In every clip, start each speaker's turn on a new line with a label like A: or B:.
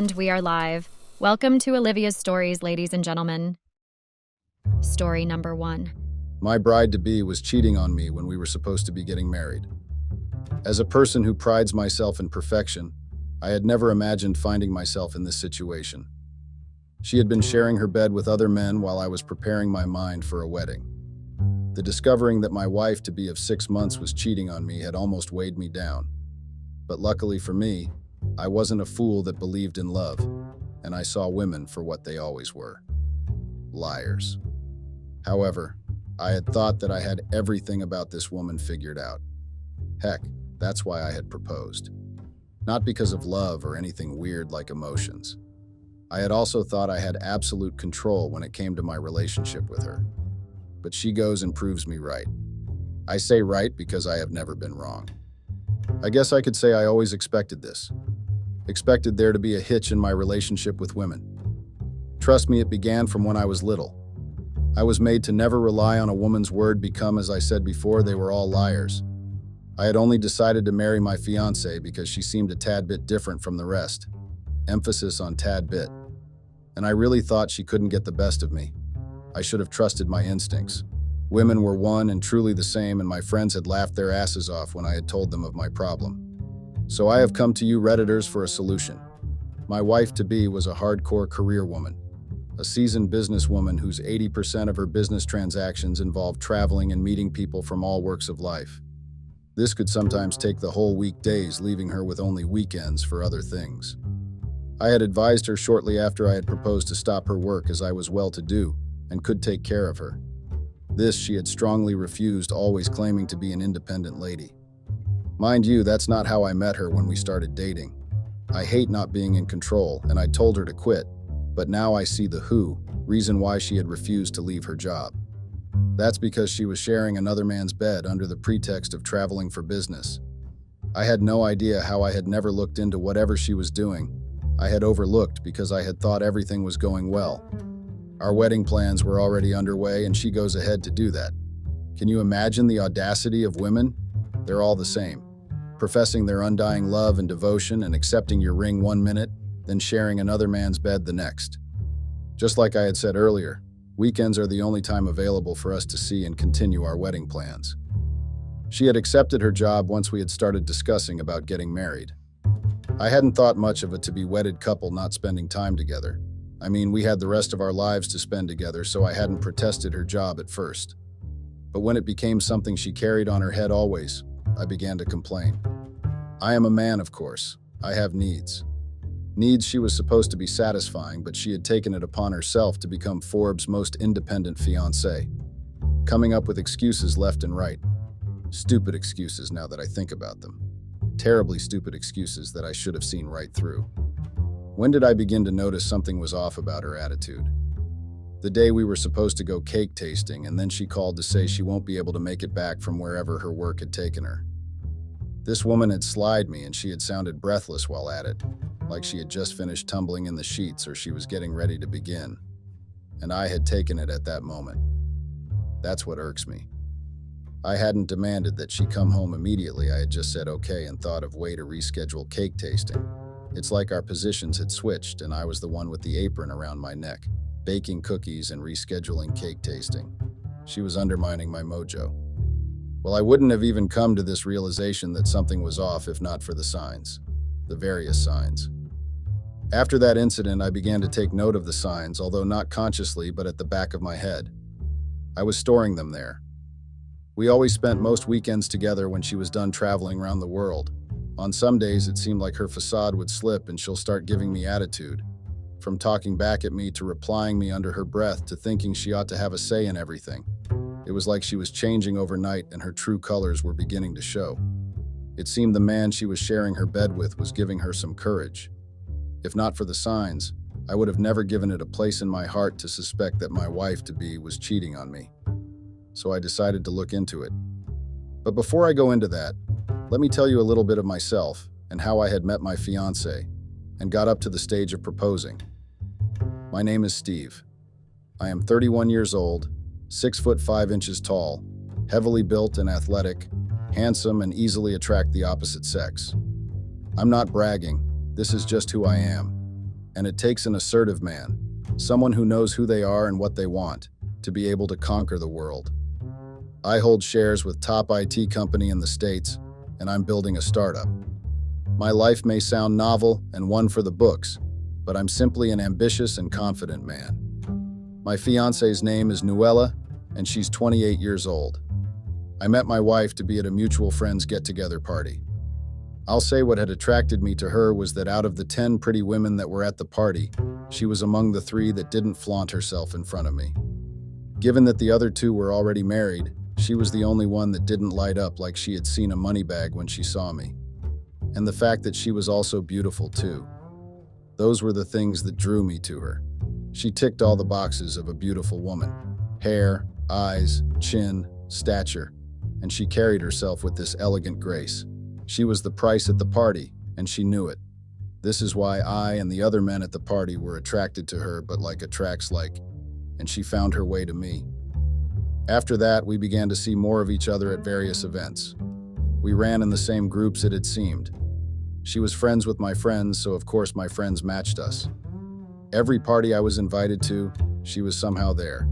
A: And we are live. Welcome to Olivia's Stories, ladies and gentlemen. Story number 1.
B: My bride-to-be was cheating on me when we were supposed to be getting married. As a person who prides myself in perfection, I had never imagined finding myself in this situation. She had been sharing her bed with other men while I was preparing my mind for a wedding. The discovering that my wife-to-be of 6 months was cheating on me had almost weighed me down. But luckily for me, I wasn't a fool that believed in love, and I saw women for what they always were: liars. However, I had thought that I had everything about this woman figured out. Heck, that's why I had proposed. Not because of love or anything weird like emotions. I had also thought I had absolute control when it came to my relationship with her. But she goes and proves me right. I say right because I have never been wrong. I guess I could say I always expected this. Expected there to be a hitch in my relationship with women. Trust me, it began from when I was little. I was made to never rely on a woman's word because, as I said before, they were all liars. I had only decided to marry my fiancée because she seemed a tad bit different from the rest. Emphasis on tad bit. And I really thought she couldn't get the best of me. I should have trusted my instincts. Women were one and truly the same, and my friends had laughed their asses off when I had told them of my problem. So I have come to you Redditors for a solution. My wife-to-be was a hardcore career woman, a seasoned businesswoman whose 80% of her business transactions involved traveling and meeting people from all walks of life. This could sometimes take the whole weekdays, leaving her with only weekends for other things. I had advised her shortly after I had proposed to stop her work, as I was well-to-do and could take care of her. This she had strongly refused, always claiming to be an independent lady. Mind you, that's not how I met her when we started dating. I hate not being in control, and I told her to quit, but now I see the reason why she had refused to leave her job. That's because she was sharing another man's bed under the pretext of traveling for business. I had no idea how I had never looked into whatever she was doing. I had overlooked because I had thought everything was going well. Our wedding plans were already underway, and she goes ahead to do that. Can you imagine the audacity of women? They're all the same, professing their undying love and devotion and accepting your ring 1 minute, then sharing another man's bed the next. Just like I had said earlier, weekends are the only time available for us to see and continue our wedding plans. She had accepted her job once we had started discussing about getting married. I hadn't thought much of a to-be-wedded couple not spending time together. I mean, we had the rest of our lives to spend together, so I hadn't protested her job at first. But when it became something she carried on her head always, I began to complain. I am a man, of course. I have needs. Needs she was supposed to be satisfying, but she had taken it upon herself to become Forbes' most independent fiancé, coming up with excuses left and right. Stupid excuses now that I think about them. Terribly stupid excuses that I should have seen right through. When did I begin to notice something was off about her attitude? The day we were supposed to go cake tasting, and then she called to say she won't be able to make it back from wherever her work had taken her. This woman had slied me, and she had sounded breathless while at it, like she had just finished tumbling in the sheets or she was getting ready to begin. And I had taken it at that moment. That's what irks me. I hadn't demanded that she come home immediately. I had just said okay and thought of way to reschedule cake tasting. It's like our positions had switched, and I was the one with the apron around my neck, baking cookies and rescheduling cake tasting. She was undermining my mojo. Well, I wouldn't have even come to this realization that something was off if not for the signs, the various signs. After that incident, I began to take note of the signs, although not consciously, but at the back of my head. I was storing them there. We always spent most weekends together when she was done traveling around the world. On some days, it seemed like her facade would slip and she'll start giving me attitude. From talking back at me to replying me under her breath to thinking she ought to have a say in everything. It was like she was changing overnight and her true colors were beginning to show. It seemed the man she was sharing her bed with was giving her some courage. If not for the signs, I would have never given it a place in my heart to suspect that my wife-to-be was cheating on me. So I decided to look into it. But before I go into that, let me tell you a little bit of myself and how I had met my fiancée and got up to the stage of proposing. My name is Steve. I am 31 years old, 6 foot 5 inches tall, heavily built and athletic, handsome and easily attract the opposite sex. I'm not bragging, this is just who I am. And it takes an assertive man, someone who knows who they are and what they want, to be able to conquer the world. I hold shares with top IT company in the States, and I'm building a startup. My life may sound novel and one for the books, but I'm simply an ambitious and confident man. My fiance's name is Nuella, and she's 28 years old. I met my wife to be at a mutual friend's get-together party. I'll say what had attracted me to her was that out of the 10 pretty women that were at the party, she was among the 3 that didn't flaunt herself in front of me. Given that the other 2 were already married, she was the only one that didn't light up like she had seen a money bag when she saw me. And the fact that she was also beautiful too. Those were the things that drew me to her. She ticked all the boxes of a beautiful woman. Hair, eyes, chin, stature, and she carried herself with this elegant grace. She was the price at the party, and she knew it. This is why I and the other men at the party were attracted to her, but like attracts like, and she found her way to me. After that, we began to see more of each other at various events. We ran in the same groups, it had seemed. She was friends with my friends, so of course my friends matched us. Every party I was invited to, she was somehow there.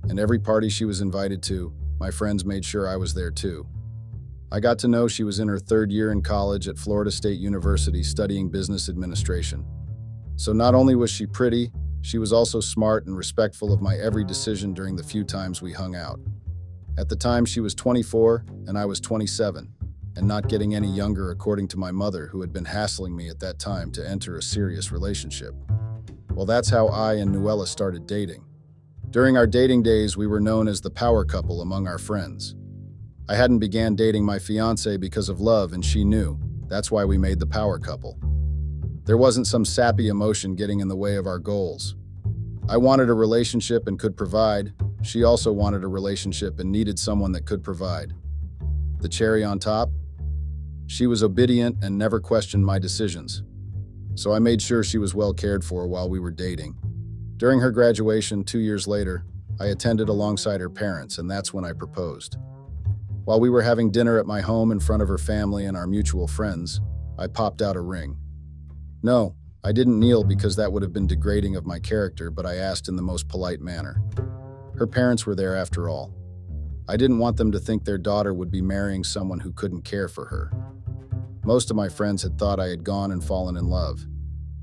B: And every party she was invited to, my friends made sure I was there too. I got to know she was in her 3rd year in college at Florida State University studying business administration. So not only was she pretty, she was also smart and respectful of my every decision during the few times we hung out. At the time, she was 24 and I was 27, and not getting any younger according to my mother, who had been hassling me at that time to enter a serious relationship. Well, that's how I and Nuella started dating. During our dating days, we were known as the power couple among our friends. I hadn't began dating my fiancé because of love, and she knew. That's why we made the power couple. There wasn't some sappy emotion getting in the way of our goals. I wanted a relationship and could provide. She also wanted a relationship and needed someone that could provide. The cherry on top? She was obedient and never questioned my decisions. So I made sure she was well cared for while we were dating. During her graduation 2 years later, I attended alongside her parents, and that's when I proposed. While we were having dinner at my home in front of her family and our mutual friends, I popped out a ring. No, I didn't kneel because that would have been degrading of my character, but I asked in the most polite manner. Her parents were there after all. I didn't want them to think their daughter would be marrying someone who couldn't care for her. Most of my friends had thought I had gone and fallen in love.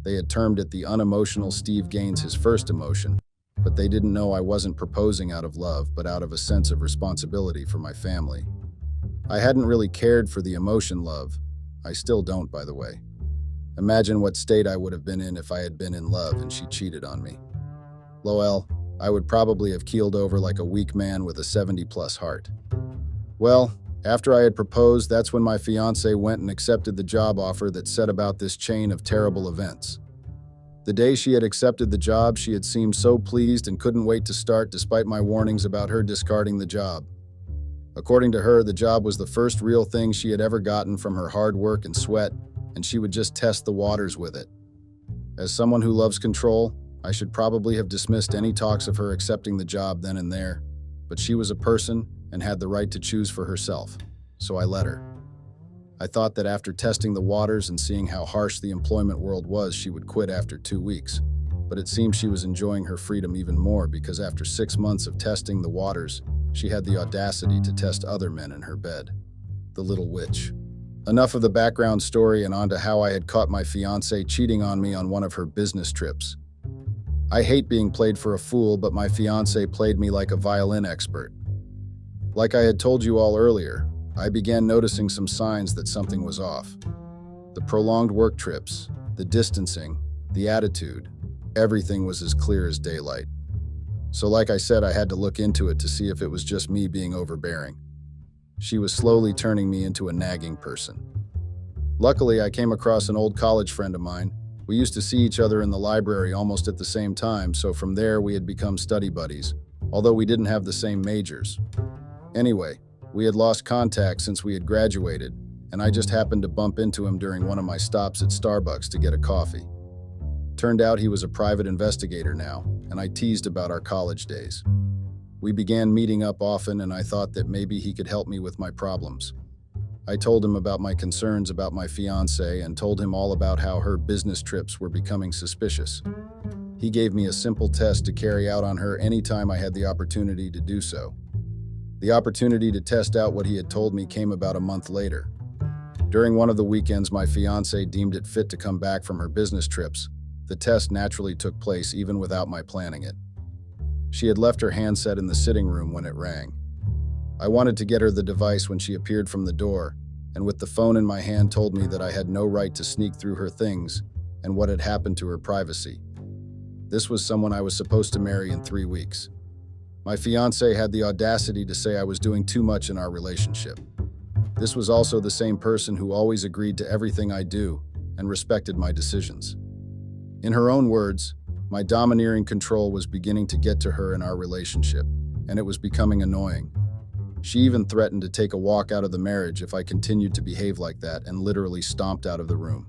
B: They had termed it the unemotional Steve gains his first emotion, but they didn't know I wasn't proposing out of love, but out of a sense of responsibility for my family. I hadn't really cared for the emotion love. I still don't, by the way. Imagine what state I would have been in if I had been in love and she cheated on me. Lol, I would probably have keeled over like a weak man with a 70-plus heart. Well, after I had proposed, that's when my fiancé went and accepted the job offer that set about this chain of terrible events. The day she had accepted the job, she had seemed so pleased and couldn't wait to start despite my warnings about her discarding the job. According to her, the job was the first real thing she had ever gotten from her hard work and sweat, and she would just test the waters with it. As someone who loves control, I should probably have dismissed any talks of her accepting the job then and there, but she was a person and had the right to choose for herself, so I let her. I thought that after testing the waters and seeing how harsh the employment world was, she would quit after 2 weeks, but it seems she was enjoying her freedom even more because after 6 months of testing the waters, she had the audacity to test other men in her bed. The little witch. Enough of the background story and on to how I had caught my fiancé cheating on me on one of her business trips. I hate being played for a fool, but my fiancé played me like a violin expert. Like I had told you all earlier, I began noticing some signs that something was off. The prolonged work trips, the distancing, the attitude, everything was as clear as daylight. So like I said, I had to look into it to see if it was just me being overbearing. She was slowly turning me into a nagging person. Luckily, I came across an old college friend of mine. We used to see each other in the library almost at the same time, so from there we had become study buddies, although we didn't have the same majors. Anyway, we had lost contact since we had graduated, and I just happened to bump into him during one of my stops at Starbucks to get a coffee. Turned out he was a private investigator now, and I teased about our college days. We began meeting up often, and I thought that maybe he could help me with my problems. I told him about my concerns about my fiancée and told him all about how her business trips were becoming suspicious. He gave me a simple test to carry out on her anytime I had the opportunity to do so. The opportunity to test out what he had told me came about a month later. During one of the weekends my fiancée deemed it fit to come back from her business trips, the test naturally took place even without my planning it. She had left her handset in the sitting room when it rang. I wanted to get her the device when she appeared from the door, and with the phone in my hand told me that I had no right to sneak through her things and what had happened to her privacy. This was someone I was supposed to marry in 3 weeks. My fiancé had the audacity to say I was doing too much in our relationship. This was also the same person who always agreed to everything I do and respected my decisions. In her own words, my domineering control was beginning to get to her in our relationship, and it was becoming annoying. She even threatened to take a walk out of the marriage if I continued to behave like that and literally stomped out of the room.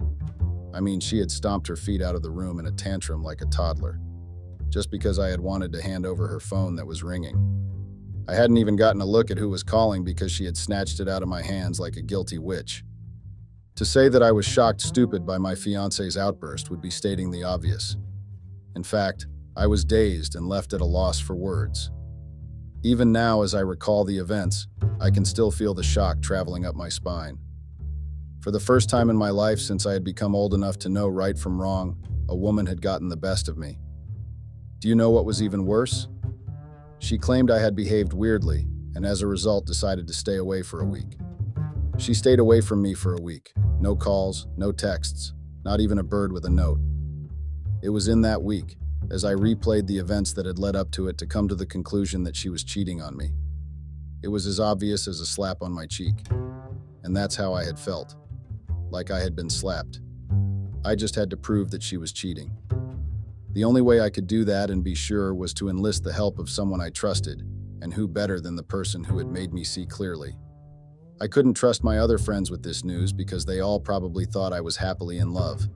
B: I mean, she had stomped her feet out of the room in a tantrum like a toddler, just because I had wanted to hand over her phone that was ringing. I hadn't even gotten a look at who was calling because she had snatched it out of my hands like a guilty witch. To say that I was shocked stupid by my fiancé's outburst would be stating the obvious. In fact, I was dazed and left at a loss for words. Even now, as I recall the events, I can still feel the shock traveling up my spine. For the first time in my life since I had become old enough to know right from wrong, a woman had gotten the best of me. Do you know what was even worse? She claimed I had behaved weirdly, and as a result decided to stay away for a week. She stayed away from me for a week. No calls, no texts, not even a bird with a note. It was in that week, as I replayed the events that had led up to it, to come to the conclusion that she was cheating on me. It was as obvious as a slap on my cheek. And that's how I had felt. Like I had been slapped. I just had to prove that she was cheating. The only way I could do that and be sure was to enlist the help of someone I trusted, and who better than the person who had made me see clearly. I couldn't trust my other friends with this news because they all probably thought I was happily in love.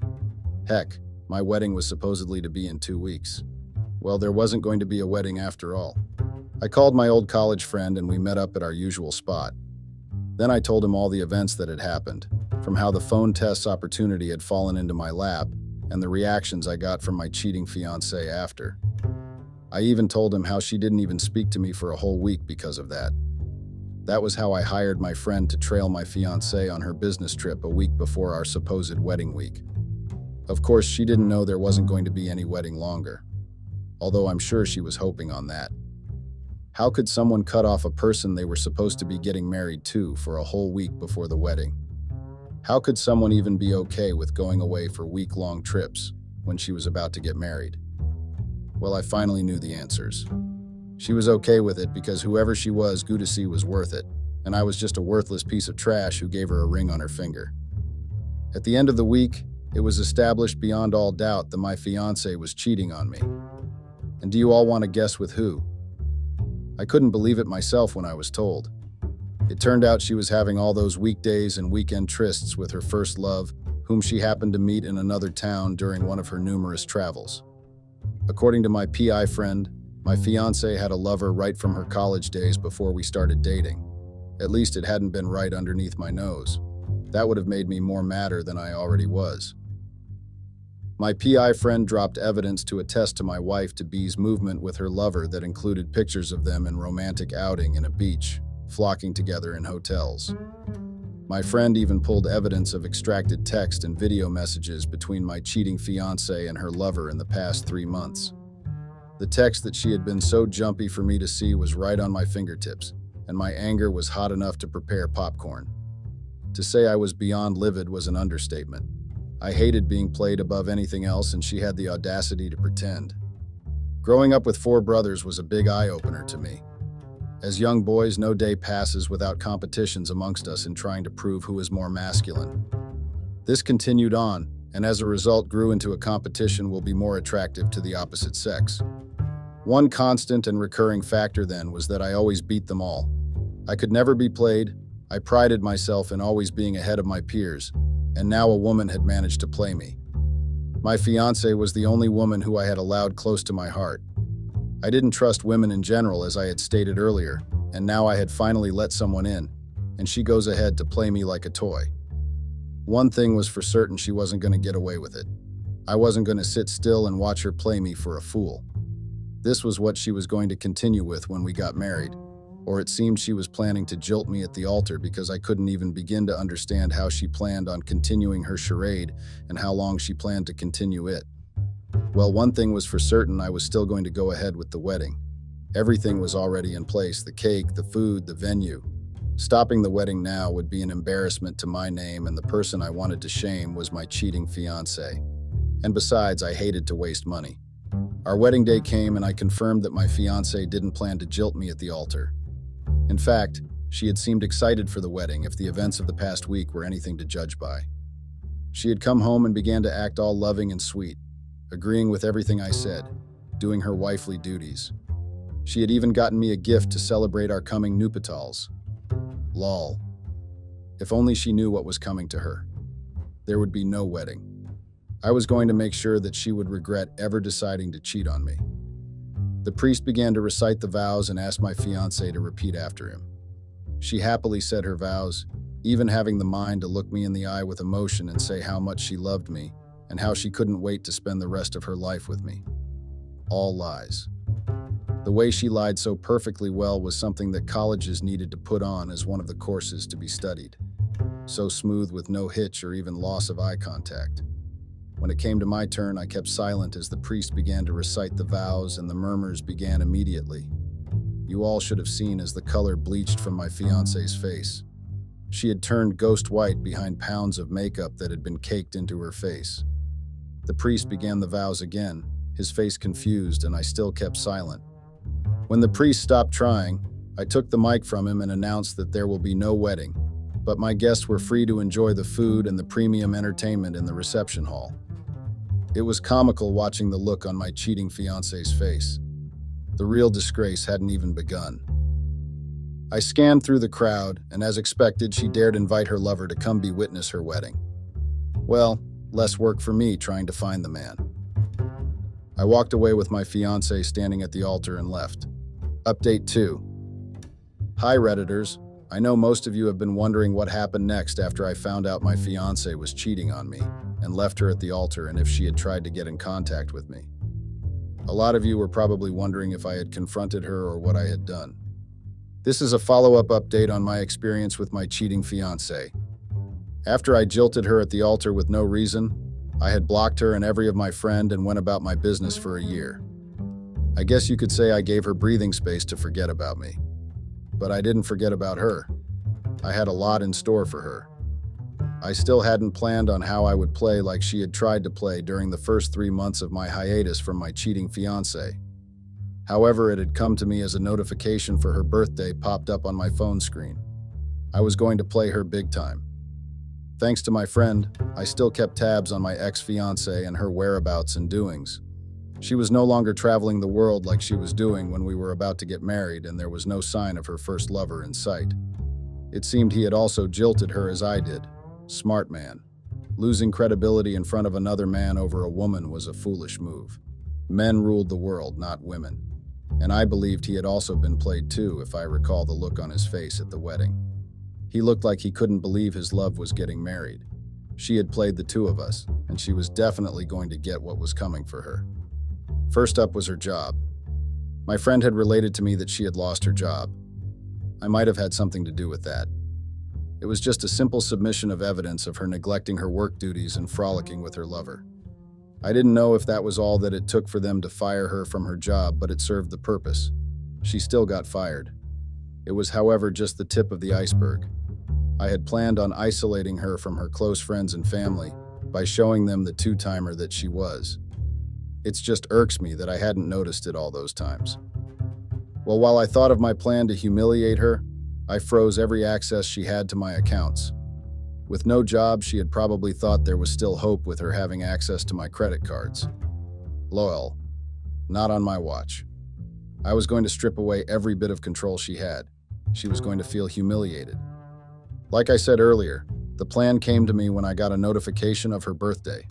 B: Heck, my wedding was supposedly to be in 2 weeks. Well, there wasn't going to be a wedding after all. I called my old college friend and we met up at our usual spot. Then I told him all the events that had happened, from how the phone test's opportunity had fallen into my lap and the reactions I got from my cheating fiancée after. I even told him how she didn't even speak to me for a whole week because of that. That was how I hired my friend to trail my fiancée on her business trip a week before our supposed wedding week. Of course, she didn't know there wasn't going to be any wedding longer, although I'm sure she was hoping on that. How could someone cut off a person they were supposed to be getting married to for a whole week before the wedding? How could someone even be okay with going away for week-long trips when she was about to get married? Well, I finally knew the answers. She was okay with it because whoever she was, Gudasi was worth it, and I was just a worthless piece of trash who gave her a ring on her finger. At the end of the week, it was established beyond all doubt that my fiancé was cheating on me. And do you all want to guess with who? I couldn't believe it myself when I was told. It turned out she was having all those weekdays and weekend trysts with her first love, whom she happened to meet in another town during one of her numerous travels. According to my PI friend, my fiancé had a lover right from her college days before we started dating. At least it hadn't been right underneath my nose. That would have made me more madder than I already was. My PI friend dropped evidence to attest to my wife to B's movement with her lover that included pictures of them in romantic outing in a beach, flocking together in hotels. My friend even pulled evidence of extracted text and video messages between my cheating fiancé and her lover in the past 3 months. The text that she had been so jumpy for me to see was right on my fingertips, and my anger was hot enough to prepare popcorn. To say I was beyond livid was an understatement. I hated being played above anything else, and she had the audacity to pretend. Growing up with 4 brothers was a big eye-opener to me. As young boys, no day passes without competitions amongst us in trying to prove who is more masculine. This continued on, and as a result grew into a competition will be more attractive to the opposite sex. One constant and recurring factor then was that I always beat them all. I could never be played. I prided myself in always being ahead of my peers, and now a woman had managed to play me. My fiancée was the only woman who I had allowed close to my heart. I didn't trust women in general, as I had stated earlier, and now I had finally let someone in, and she goes ahead to play me like a toy. One thing was for certain: she wasn't going to get away with it. I wasn't going to sit still and watch her play me for a fool. This was what she was going to continue with when we got married, or it seemed she was planning to jilt me at the altar, because I couldn't even begin to understand how she planned on continuing her charade and how long she planned to continue it. Well, one thing was for certain: I was still going to go ahead with the wedding. Everything was already in place: the cake, the food, the venue. Stopping the wedding now would be an embarrassment to my name, and the person I wanted to shame was my cheating fiancé. And besides, I hated to waste money. Our wedding day came, and I confirmed that my fiancé didn't plan to jilt me at the altar. In fact, she had seemed excited for the wedding, if the events of the past week were anything to judge by. She had come home and began to act all loving and sweet, agreeing with everything I said, doing her wifely duties. She had even gotten me a gift to celebrate our coming nuptials. Lol. If only she knew what was coming to her. There would be no wedding. I was going to make sure that she would regret ever deciding to cheat on me. The priest began to recite the vows and asked my fiancée to repeat after him. She happily said her vows, even having the mind to look me in the eye with emotion and say how much she loved me and how she couldn't wait to spend the rest of her life with me. All lies. The way she lied so perfectly well was something that colleges needed to put on as one of the courses to be studied. So smooth, with no hitch or even loss of eye contact. When it came to my turn, I kept silent as the priest began to recite the vows, and the murmurs began immediately. You all should have seen as the color bleached from my fiancé's face. She had turned ghost white behind pounds of makeup that had been caked into her face. The priest began the vows again, his face confused, and I still kept silent. When the priest stopped trying, I took the mic from him and announced that there will be no wedding, but my guests were free to enjoy the food and the premium entertainment in the reception hall. It was comical watching the look on my cheating fiancé's face. The real disgrace hadn't even begun. I scanned through the crowd, and as expected, she dared invite her lover to come be witness her wedding. Well, less work for me trying to find the man. I walked away with my fiancé standing at the altar and left. Update 2. Hi Redditors. I know most of you have been wondering what happened next after I found out my fiancé was cheating on me and left her at the altar, and if she had tried to get in contact with me. A lot of you were probably wondering if I had confronted her or what I had done. This is a follow-up update on my experience with my cheating fiancé. After I jilted her at the altar with no reason, I had blocked her and every of my friend and went about my business for a year. I guess you could say I gave her breathing space to forget about me. But I didn't forget about her. I had a lot in store for her. I still hadn't planned on how I would play like she had tried to play during the first 3 months of my hiatus from my cheating fiancé. However, it had come to me as a notification for her birthday popped up on my phone screen. I was going to play her big time. Thanks to my friend, I still kept tabs on my ex-fiancé and her whereabouts and doings. She was no longer traveling the world like she was doing when we were about to get married, and there was no sign of her first lover in sight. It seemed he had also jilted her as I did. Smart man. Losing credibility in front of another man over a woman was a foolish move. Men ruled the world, not women. And I believed he had also been played too, if I recall the look on his face at the wedding. He looked like he couldn't believe his love was getting married. She had played the two of us, and she was definitely going to get what was coming for her. First up was her job. My friend had related to me that she had lost her job. I might have had something to do with that. It was just a simple submission of evidence of her neglecting her work duties and frolicking with her lover. I didn't know if that was all that it took for them to fire her from her job, but it served the purpose. She still got fired. It was, however, just the tip of the iceberg. I had planned on isolating her from her close friends and family by showing them the two-timer that she was. It just irks me that I hadn't noticed it all those times. Well, while I thought of my plan to humiliate her, I froze every access she had to my accounts. With no job, she had probably thought there was still hope with her having access to my credit cards. Lol. Not on my watch. I was going to strip away every bit of control she had. She was going to feel humiliated. Like I said earlier, the plan came to me when I got a notification of her birthday.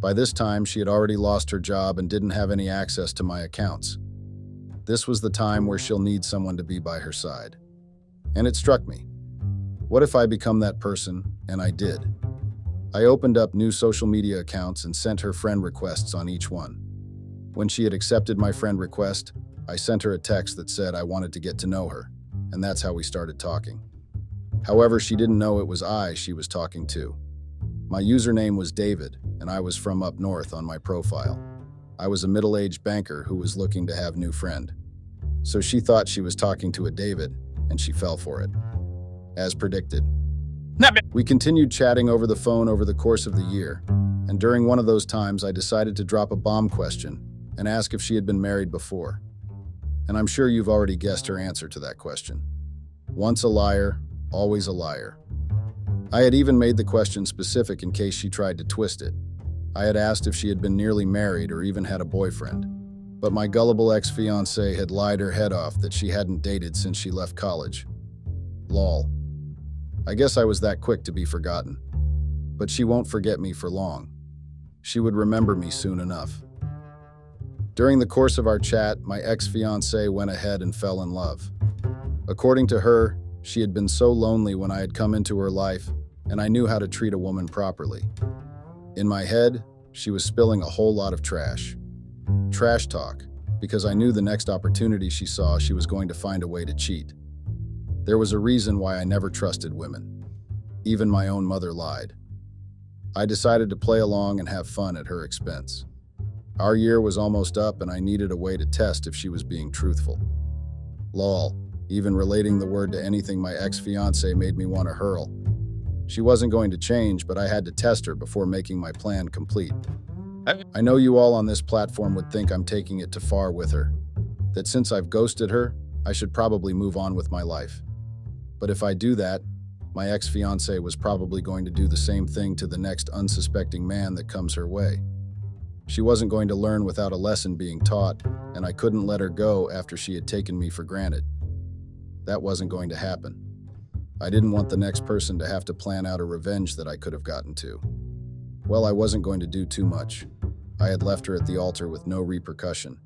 B: By this time, she had already lost her job and didn't have any access to my accounts. This was the time where she'll need someone to be by her side. And it struck me. What if I become that person? And I did. I opened up new social media accounts and sent her friend requests on each one. When she had accepted my friend request, I sent her a text that said I wanted to get to know her, and that's how we started talking. However, she didn't know it was I she was talking to. My username was David, and I was from up north on my profile. I was a middle-aged banker who was looking to have a new friend. So she thought she was talking to a David, and she fell for it. As predicted. We continued chatting over the phone over the course of the year, and during one of those times I decided to drop a bomb question and ask if she had been married before. And I'm sure you've already guessed her answer to that question. Once a liar, always a liar. I had even made the question specific in case she tried to twist it. I had asked if she had been nearly married or even had a boyfriend. But my gullible ex-fiancé had lied her head off that she hadn't dated since she left college. Lol. I guess I was that quick to be forgotten. But she won't forget me for long. She would remember me soon enough. During the course of our chat, my ex-fiancé went ahead and fell in love. According to her, she had been so lonely when I had come into her life, and I knew how to treat a woman properly. In my head, she was spilling a whole lot of trash. Trash talk, because I knew the next opportunity she saw, she was going to find a way to cheat. There was a reason why I never trusted women. Even my own mother lied. I decided to play along and have fun at her expense. Our year was almost up and I needed a way to test if she was being truthful. Lol, even relating the word to anything my ex-fiancé made me want to hurl. She wasn't going to change, but I had to test her before making my plan complete. I know you all on this platform would think I'm taking it too far with her, that since I've ghosted her, I should probably move on with my life. But if I do that, my ex-fiancé was probably going to do the same thing to the next unsuspecting man that comes her way. She wasn't going to learn without a lesson being taught, and I couldn't let her go after she had taken me for granted. That wasn't going to happen. I didn't want the next person to have to plan out a revenge that I could have gotten to. Well, I wasn't going to do too much. I had left her at the altar with no repercussion,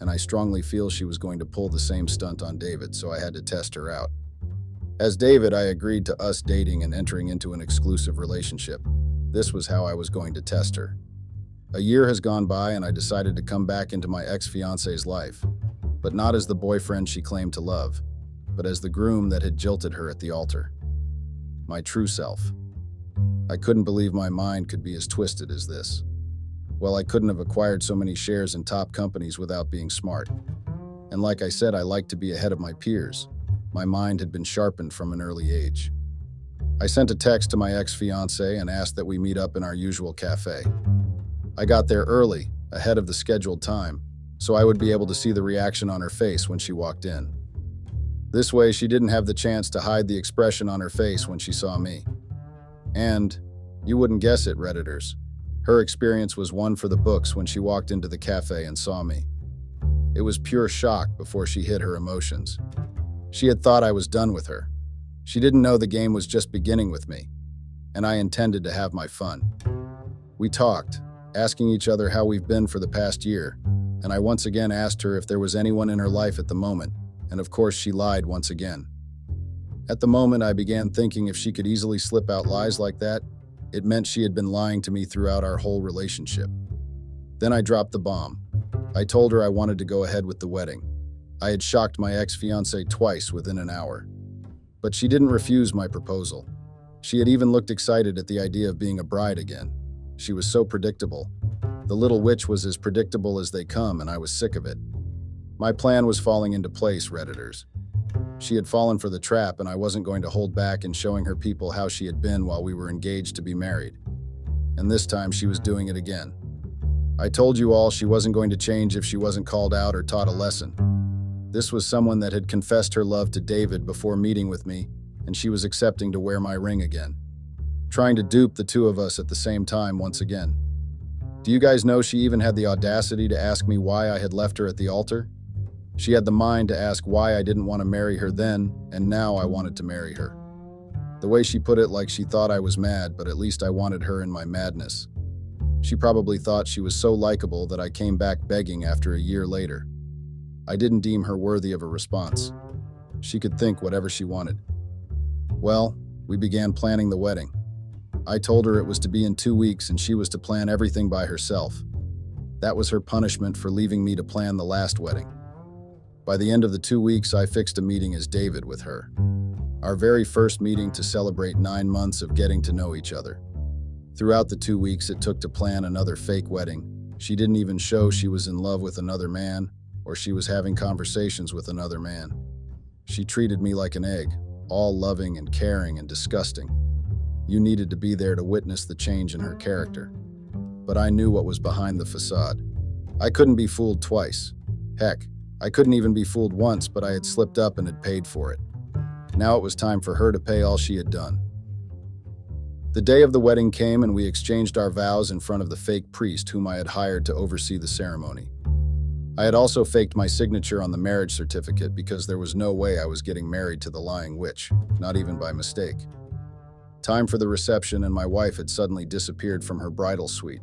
B: and I strongly feel she was going to pull the same stunt on David, so I had to test her out. As David, I agreed to us dating and entering into an exclusive relationship. This was how I was going to test her. A year has gone by and I decided to come back into my ex-fiancé's life, but not as the boyfriend she claimed to love, but as the groom that had jilted her at the altar. My true self. I couldn't believe my mind could be as twisted as this. Well, I couldn't have acquired so many shares in top companies without being smart. And like I said, I like to be ahead of my peers. My mind had been sharpened from an early age. I sent a text to my ex-fiancé and asked that we meet up in our usual cafe. I got there early, ahead of the scheduled time, so I would be able to see the reaction on her face when she walked in. This way, she didn't have the chance to hide the expression on her face when she saw me. And, you wouldn't guess it, Redditors, her experience was one for the books when she walked into the cafe and saw me. It was pure shock before she hid her emotions. She had thought I was done with her. She didn't know the game was just beginning with me, and I intended to have my fun. We talked, asking each other how we've been for the past year, and I once again asked her if there was anyone in her life at the moment, and of course she lied once again. At the moment, I began thinking if she could easily slip out lies like that, it meant she had been lying to me throughout our whole relationship. Then I dropped the bomb. I told her I wanted to go ahead with the wedding. I had shocked my ex-fiancé twice within an hour. But she didn't refuse my proposal. She had even looked excited at the idea of being a bride again. She was so predictable. The little witch was as predictable as they come, and I was sick of it. My plan was falling into place, Redditors. She had fallen for the trap, and I wasn't going to hold back in showing her people how she had been while we were engaged to be married. And this time she was doing it again. I told you all she wasn't going to change if she wasn't called out or taught a lesson. This was someone that had confessed her love to David before meeting with me, and she was accepting to wear my ring again. Trying to dupe the two of us at the same time once again. Do you guys know she even had the audacity to ask me why I had left her at the altar? She had the mind to ask why I didn't want to marry her then, and now I wanted to marry her. The way she put it, like she thought I was mad, but at least I wanted her in my madness. She probably thought she was so likable that I came back begging after a year later. I didn't deem her worthy of a response. She could think whatever she wanted. Well, We began planning the wedding. I told her it was to be in 2 weeks and she was to plan everything by herself. That was her punishment for leaving me to plan the last wedding. By the end of the 2 weeks, I fixed a meeting as David with her. Our very first meeting to celebrate 9 months of getting to know each other. Throughout the 2 weeks it took to plan another fake wedding, she didn't even show she was in love with another man or she was having conversations with another man. She treated me like an egg, all loving and caring and disgusting. You needed to be there to witness the change in her character. But I knew what was behind the facade. I couldn't be fooled twice. Heck, I couldn't even be fooled once, but I had slipped up and had paid for it. Now it was time for her to pay all she had done. The day of the wedding came and we exchanged our vows in front of the fake priest whom I had hired to oversee the ceremony. I had also faked my signature on the marriage certificate because there was no way I was getting married to the lying witch, not even by mistake. Time for the reception and my wife had suddenly disappeared from her bridal suite.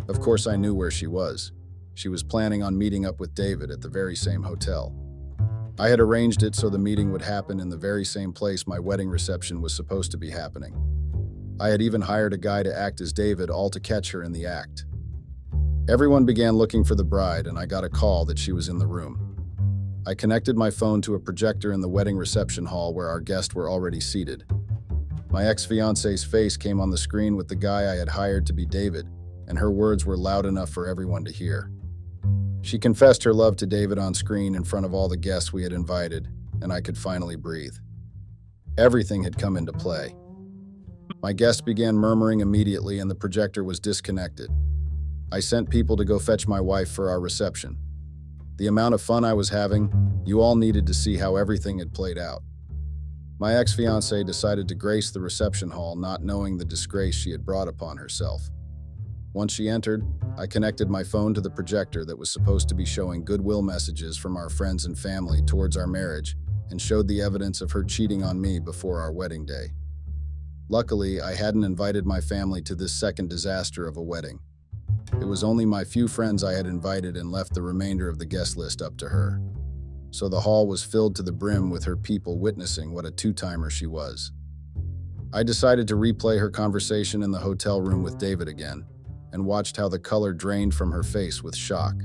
B: Of course I knew where she was. She was planning on meeting up with David at the very same hotel. I had arranged it so the meeting would happen in the very same place my wedding reception was supposed to be happening. I had even hired a guy to act as David, all to catch her in the act. Everyone began looking for the bride and I got a call that she was in the room. I connected my phone to a projector in the wedding reception hall where our guests were already seated. My ex-fiance's face came on the screen with the guy I had hired to be David, and her words were loud enough for everyone to hear. She confessed her love to David on screen in front of all the guests we had invited, and I could finally breathe. Everything had come into play. My guests began murmuring immediately and the projector was disconnected. I sent people to go fetch my wife for our reception. The amount of fun I was having, you all needed to see how everything had played out. My ex-fiancée decided to grace the reception hall, not knowing the disgrace she had brought upon herself. Once she entered, I connected my phone to the projector that was supposed to be showing goodwill messages from our friends and family towards our marriage and showed the evidence of her cheating on me before our wedding day. Luckily, I hadn't invited my family to this second disaster of a wedding. It was only my few friends I had invited and left the remainder of the guest list up to her. So the hall was filled to the brim with her people witnessing what a two-timer she was. I decided to replay her conversation in the hotel room with David again, and watched how the color drained from her face with shock.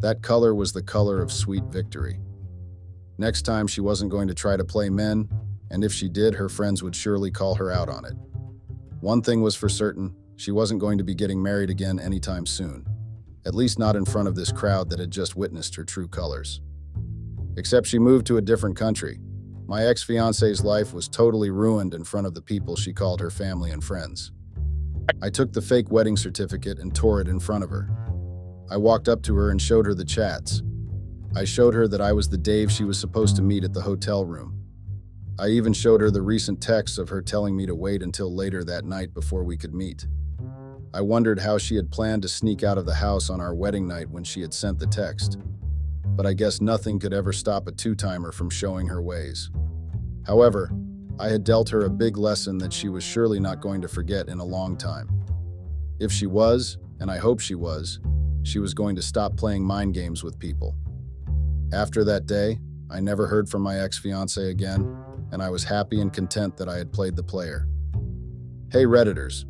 B: That color was the color of sweet victory. Next time she wasn't going to try to play men, and if she did, her friends would surely call her out on it. One thing was for certain, she wasn't going to be getting married again anytime soon, at least not in front of this crowd that had just witnessed her true colors. Except she moved to a different country. My ex-fiance's life was totally ruined in front of the people she called her family and friends. I took the fake wedding certificate and tore it in front of her. I walked up to her and showed her the chats. I showed her that I was the Dave she was supposed to meet at the hotel room. I even showed her the recent texts of her telling me to wait until later that night before we could meet. I wondered how she had planned to sneak out of the house on our wedding night when she had sent the text. But I guess nothing could ever stop a two-timer from showing her ways. However, I had dealt her a big lesson that she was surely not going to forget in a long time. If she was, and I hope she was going to stop playing mind games with people. After that day, I never heard from my ex-fiancée again, and I was happy and content that I had played the player. Hey Redditors,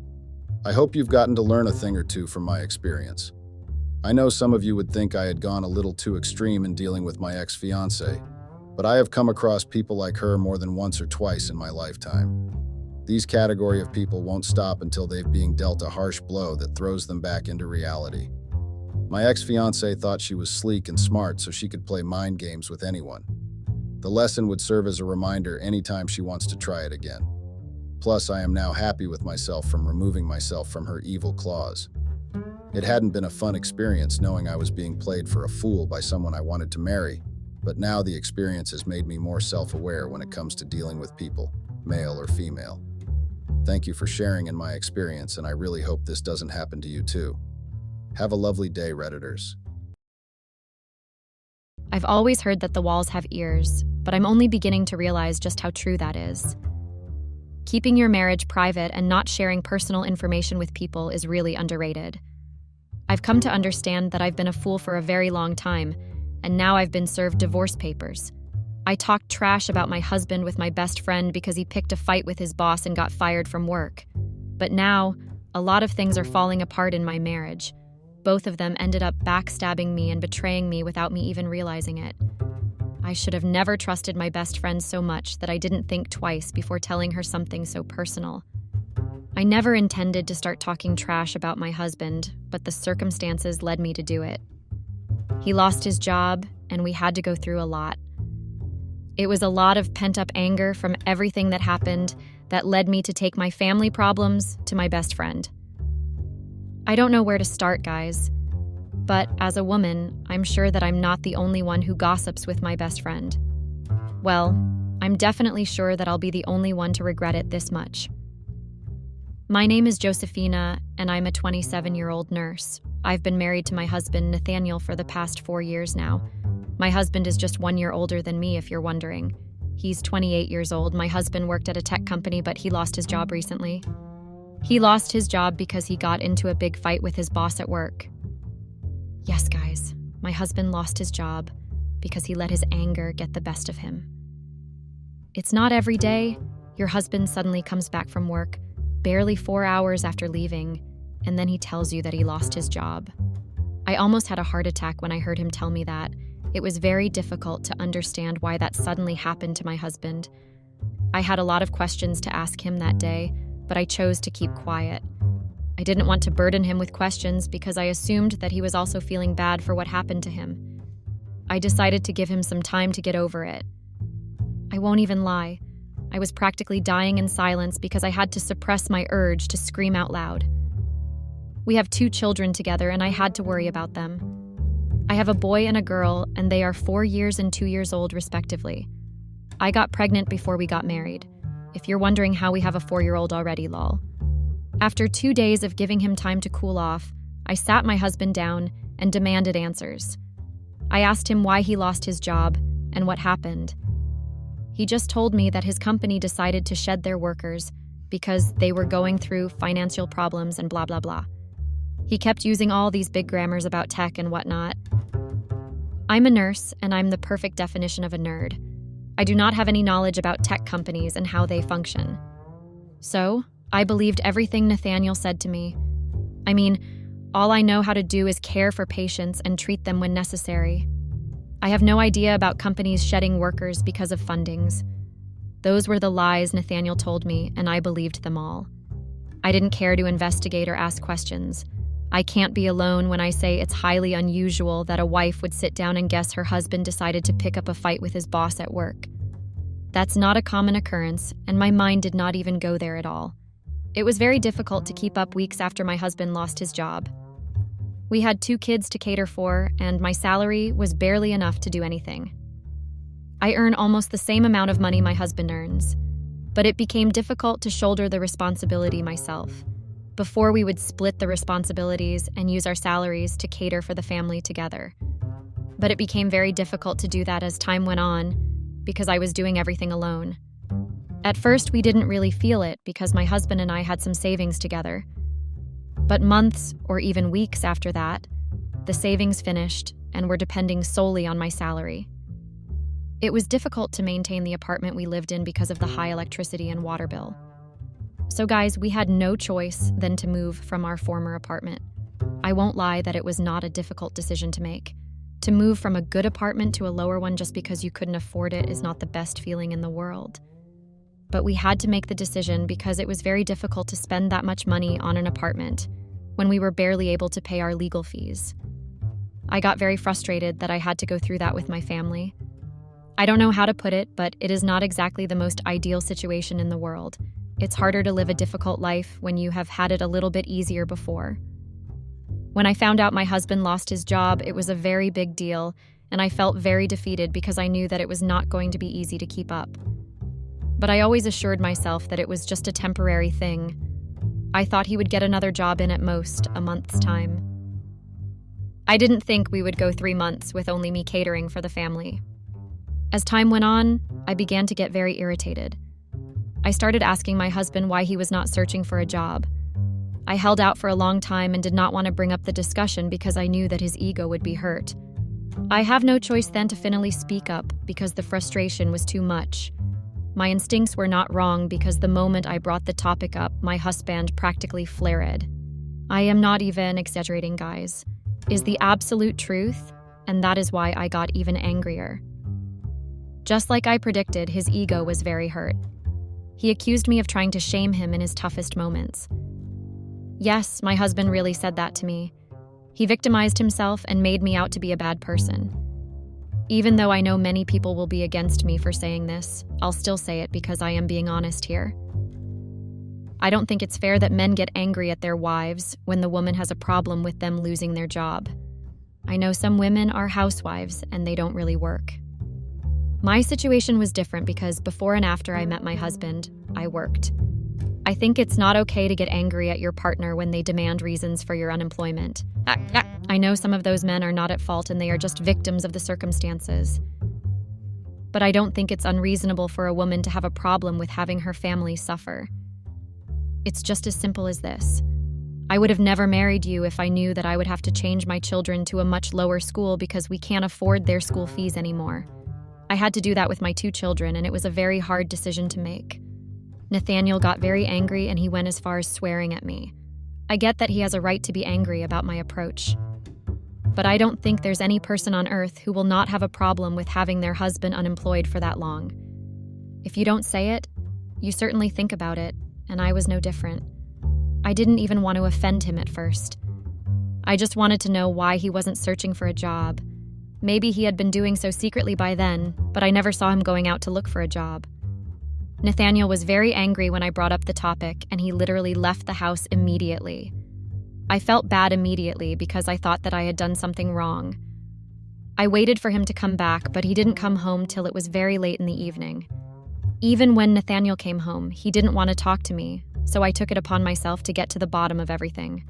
B: I hope you've gotten to learn a thing or two from my experience. I know some of you would think I had gone a little too extreme in dealing with my ex-fiancée, but I have come across people like her more than once or twice in my lifetime. These category of people won't stop until they've been dealt a harsh blow that throws them back into reality. My ex-fiancée thought she was sleek and smart so she could play mind games with anyone. The lesson would serve as a reminder anytime she wants to try it again. Plus, I am now happy with myself from removing myself from her evil claws. It hadn't been a fun experience knowing I was being played for a fool by someone I wanted to marry, but now the experience has made me more self-aware when it comes to dealing with people, male or female. Thank you for sharing in my experience, and I really hope this doesn't happen to you too. Have a lovely day, Redditors.
A: I've always heard that the walls have ears, but I'm only beginning to realize just how true that is. Keeping your marriage private and not sharing personal information with people is really underrated. I've come to understand that I've been a fool for a very long time, and now I've been served divorce papers. I talked trash about my husband with my best friend because he picked a fight with his boss and got fired from work. But now, a lot of things are falling apart in my marriage. Both of them ended up backstabbing me and betraying me without me even realizing it. I should have never trusted my best friend so much that I didn't think twice before telling her something so personal. I never intended to start talking trash about my husband, but the circumstances led me to do it. He lost his job, and we had to go through a lot. It was a lot of pent-up anger from everything that happened that led me to take my family problems to my best friend. I don't know where to start, guys, but as a woman, I'm sure that I'm not the only one who gossips with my best friend. Well, I'm definitely sure that I'll be the only one to regret it this much. My name is Josephina, and I'm a 27-year-old nurse. I've been married to my husband, Nathaniel, for the past 4 years now. My husband is just 1 year older than me, if you're wondering. He's 28 years old. My husband worked at a tech company, but he lost his job recently. He lost his job because he got into a big fight with his boss at work. Yes, guys, my husband lost his job because he let his anger get the best of him. It's not every day your husband suddenly comes back from work, barely 4 hours after leaving, and then he tells you that he lost his job. I almost had a heart attack when I heard him tell me that. It was very difficult to understand why that suddenly happened to my husband. I had a lot of questions to ask him that day, but I chose to keep quiet. I didn't want to burden him with questions because I assumed that he was also feeling bad for what happened to him. I decided to give him some time to get over it. I won't even lie. I was practically dying in silence because I had to suppress my urge to scream out loud. We have 2 children together, and I had to worry about them. I have a boy and a girl, and they are 4 years and 2 years old, respectively. I got pregnant before we got married. If you're wondering how we have a 4-year-old already, lol. After 2 days of giving him time to cool off, I sat my husband down and demanded answers. I asked him why he lost his job and what happened. He just told me that his company decided to shed their workers because they were going through financial problems and blah, blah, blah. He kept using all these big grammars about tech and whatnot. I'm a nurse, and I'm the perfect definition of a nerd. I do not have any knowledge about tech companies and how they function. So, I believed everything Nathaniel said to me. I mean, all I know how to do is care for patients and treat them when necessary. I have no idea about companies shedding workers because of fundings. Those were the lies Nathaniel told me, and I believed them all. I didn't care to investigate or ask questions. I can't be alone when I say it's highly unusual that a wife would sit down and guess her husband decided to pick up a fight with his boss at work. That's not a common occurrence, and my mind did not even go there at all. It was very difficult to keep up weeks after my husband lost his job. We had 2 kids to cater for, and my salary was barely enough to do anything. I earn almost the same amount of money my husband earns, but it became difficult to shoulder the responsibility myself. Before, we would split the responsibilities and use our salaries to cater for the family together. But it became very difficult to do that as time went on because I was doing everything alone. At first, we didn't really feel it because my husband and I had some savings together. But months or even weeks after that, the savings finished and were depending solely on my salary. It was difficult to maintain the apartment we lived in because of the high electricity and water bill. So guys, we had no choice than to move from our former apartment. I won't lie that it was not a difficult decision to make. To move from a good apartment to a lower one just because you couldn't afford it is not the best feeling in the world. But we had to make the decision because it was very difficult to spend that much money on an apartment when we were barely able to pay our legal fees. I got very frustrated that I had to go through that with my family. I don't know how to put it, but it is not exactly the most ideal situation in the world. It's harder to live a difficult life when you have had it a little bit easier before. When I found out my husband lost his job, it was a very big deal, and I felt very defeated because I knew that it was not going to be easy to keep up. But I always assured myself that it was just a temporary thing. I thought he would get another job in at most a month's time. I didn't think we would go 3 months with only me catering for the family. As time went on, I began to get very irritated. I started asking my husband why he was not searching for a job. I held out for a long time and did not want to bring up the discussion because I knew that his ego would be hurt. I have no choice then to finally speak up because the frustration was too much. My instincts were not wrong because the moment I brought the topic up, my husband practically flared. I am not even exaggerating, guys. Is the absolute truth, and that is why I got even angrier. Just like I predicted, his ego was very hurt. He accused me of trying to shame him in his toughest moments. Yes, my husband really said that to me. He victimized himself and made me out to be a bad person. Even though I know many people will be against me for saying this, I'll still say it because I am being honest here. I don't think it's fair that men get angry at their wives when the woman has a problem with them losing their job. I know some women are housewives and they don't really work. My situation was different because before and after I met my husband, I worked. I think it's not okay to get angry at your partner when they demand reasons for your unemployment. I know some of those men are not at fault and they are just victims of the circumstances. But I don't think it's unreasonable for a woman to have a problem with having her family suffer. It's just as simple as this. I would have never married you if I knew that I would have to change my children to a much lower school because we can't afford their school fees anymore. I had to do that with my 2 children, and it was a very hard decision to make. Nathaniel got very angry and he went as far as swearing at me. I get that he has a right to be angry about my approach. But I don't think there's any person on earth who will not have a problem with having their husband unemployed for that long. If you don't say it, you certainly think about it, and I was no different. I didn't even want to offend him at first. I just wanted to know why he wasn't searching for a job. Maybe he had been doing so secretly by then, but I never saw him going out to look for a job. Nathaniel was very angry when I brought up the topic, and he literally left the house immediately. I felt bad immediately because I thought that I had done something wrong. I waited for him to come back, but he didn't come home till it was very late in the evening. Even when Nathaniel came home, he didn't want to talk to me, so I took it upon myself to get to the bottom of everything.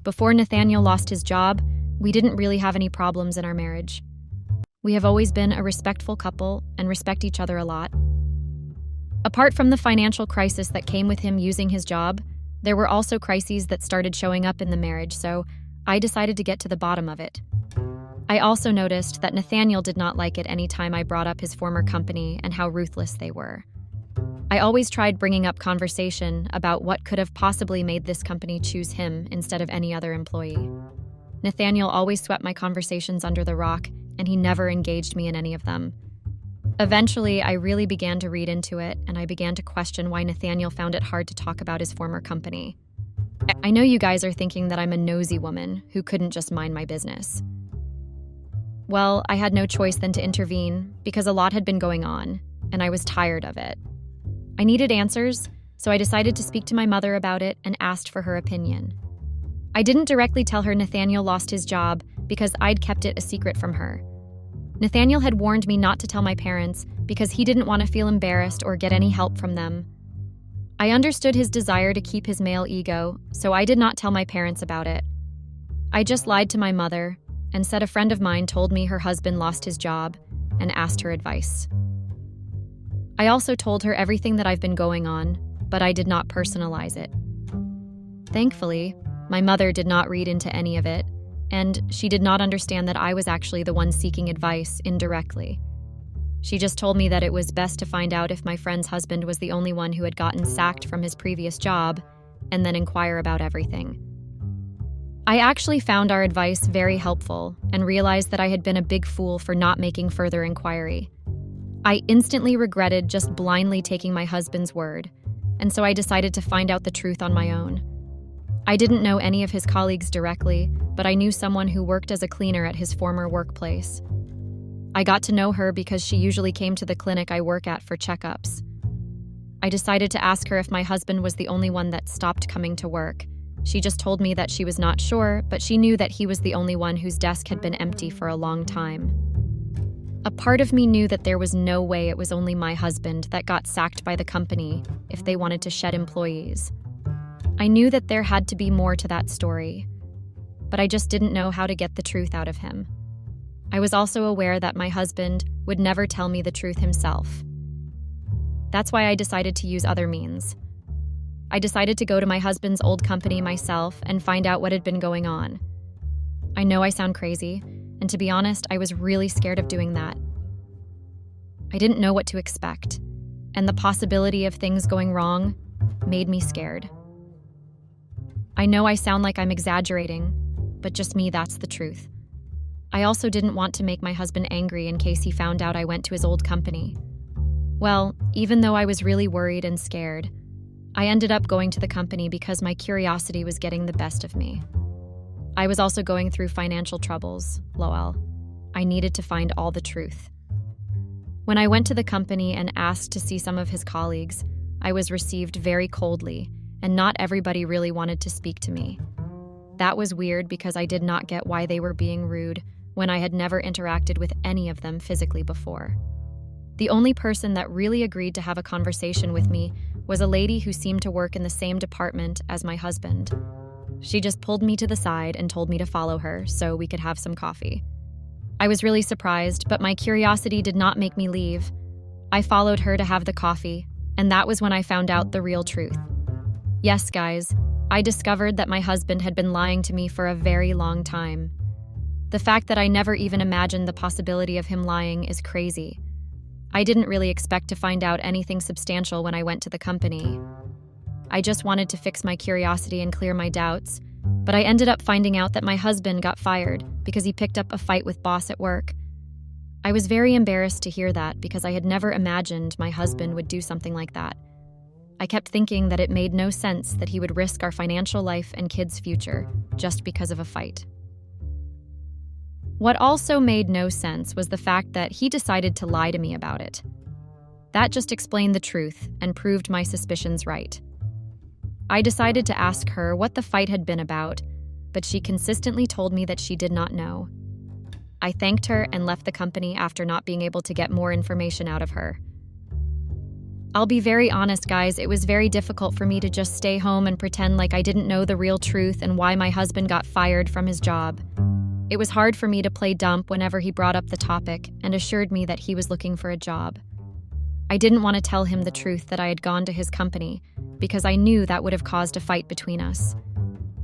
A: Before Nathaniel lost his job, we didn't really have any problems in our marriage. We have always been a respectful couple and respect each other a lot. Apart from the financial crisis that came with him using his job, there were also crises that started showing up in the marriage, so I decided to get to the bottom of it. I also noticed that Nathaniel did not like it any time I brought up his former company and how ruthless they were. I always tried bringing up conversation about what could have possibly made this company choose him instead of any other employee. Nathaniel always swept my conversations under the rock, and he never engaged me in any of them. Eventually, I really began to read into it, and I began to question why Nathaniel found it hard to talk about his former company. I know you guys are thinking that I'm a nosy woman who couldn't just mind my business. Well, I had no choice than to intervene because a lot had been going on, and I was tired of it. I needed answers, so I decided to speak to my mother about it and asked for her opinion. I didn't directly tell her Nathaniel lost his job because I'd kept it a secret from her. Nathaniel had warned me not to tell my parents because he didn't want to feel embarrassed or get any help from them. I understood his desire to keep his male ego, so I did not tell my parents about it. I just lied to my mother and said a friend of mine told me her husband lost his job and asked her advice. I also told her everything that I've been going on, but I did not personalize it. Thankfully, my mother did not read into any of it, and she did not understand that I was actually the one seeking advice indirectly. She just told me that it was best to find out if my friend's husband was the only one who had gotten sacked from his previous job, and then inquire about everything. I actually found our advice very helpful and realized that I had been a big fool for not making further inquiry. I instantly regretted just blindly taking my husband's word, and so I decided to find out the truth on my own. I didn't know any of his colleagues directly, but I knew someone who worked as a cleaner at his former workplace. I got to know her because she usually came to the clinic I work at for checkups. I decided to ask her if my husband was the only one that stopped coming to work. She just told me that she was not sure, but she knew that he was the only one whose desk had been empty for a long time. A part of me knew that there was no way it was only my husband that got sacked by the company if they wanted to shed employees. I knew that there had to be more to that story, but I just didn't know how to get the truth out of him. I was also aware that my husband would never tell me the truth himself. That's why I decided to use other means. I decided to go to my husband's old company myself and find out what had been going on. I know I sound crazy, and to be honest, I was really scared of doing that. I didn't know what to expect, and the possibility of things going wrong made me scared. I know I sound like I'm exaggerating, but just me, that's the truth. I also didn't want to make my husband angry in case he found out I went to his old company. Well, even though I was really worried and scared, I ended up going to the company because my curiosity was getting the best of me. I was also going through financial troubles, lol. I needed to find all the truth. When I went to the company and asked to see some of his colleagues, I was received very coldly, and not everybody really wanted to speak to me. That was weird because I did not get why they were being rude when I had never interacted with any of them physically before. The only person that really agreed to have a conversation with me was a lady who seemed to work in the same department as my husband. She just pulled me to the side and told me to follow her so we could have some coffee. I was really surprised, but my curiosity did not make me leave. I followed her to have the coffee, and that was when I found out the real truth. Yes, guys, I discovered that my husband had been lying to me for a very long time. The fact that I never even imagined the possibility of him lying is crazy. I didn't really expect to find out anything substantial when I went to the company. I just wanted to fix my curiosity and clear my doubts, but I ended up finding out that my husband got fired because he picked up a fight with boss at work. I was very embarrassed to hear that because I had never imagined my husband would do something like that. I kept thinking that it made no sense that he would risk our financial life and kids' future just because of a fight. What also made no sense was the fact that he decided to lie to me about it. That just explained the truth and proved my suspicions right. I decided to ask her what the fight had been about, but she consistently told me that she did not know. I thanked her and left the company after not being able to get more information out of her. I'll be very honest, guys, it was very difficult for me to just stay home and pretend like I didn't know the real truth and why my husband got fired from his job. It was hard for me to play dumb whenever he brought up the topic and assured me that he was looking for a job. I didn't want to tell him the truth that I had gone to his company because I knew that would have caused a fight between us.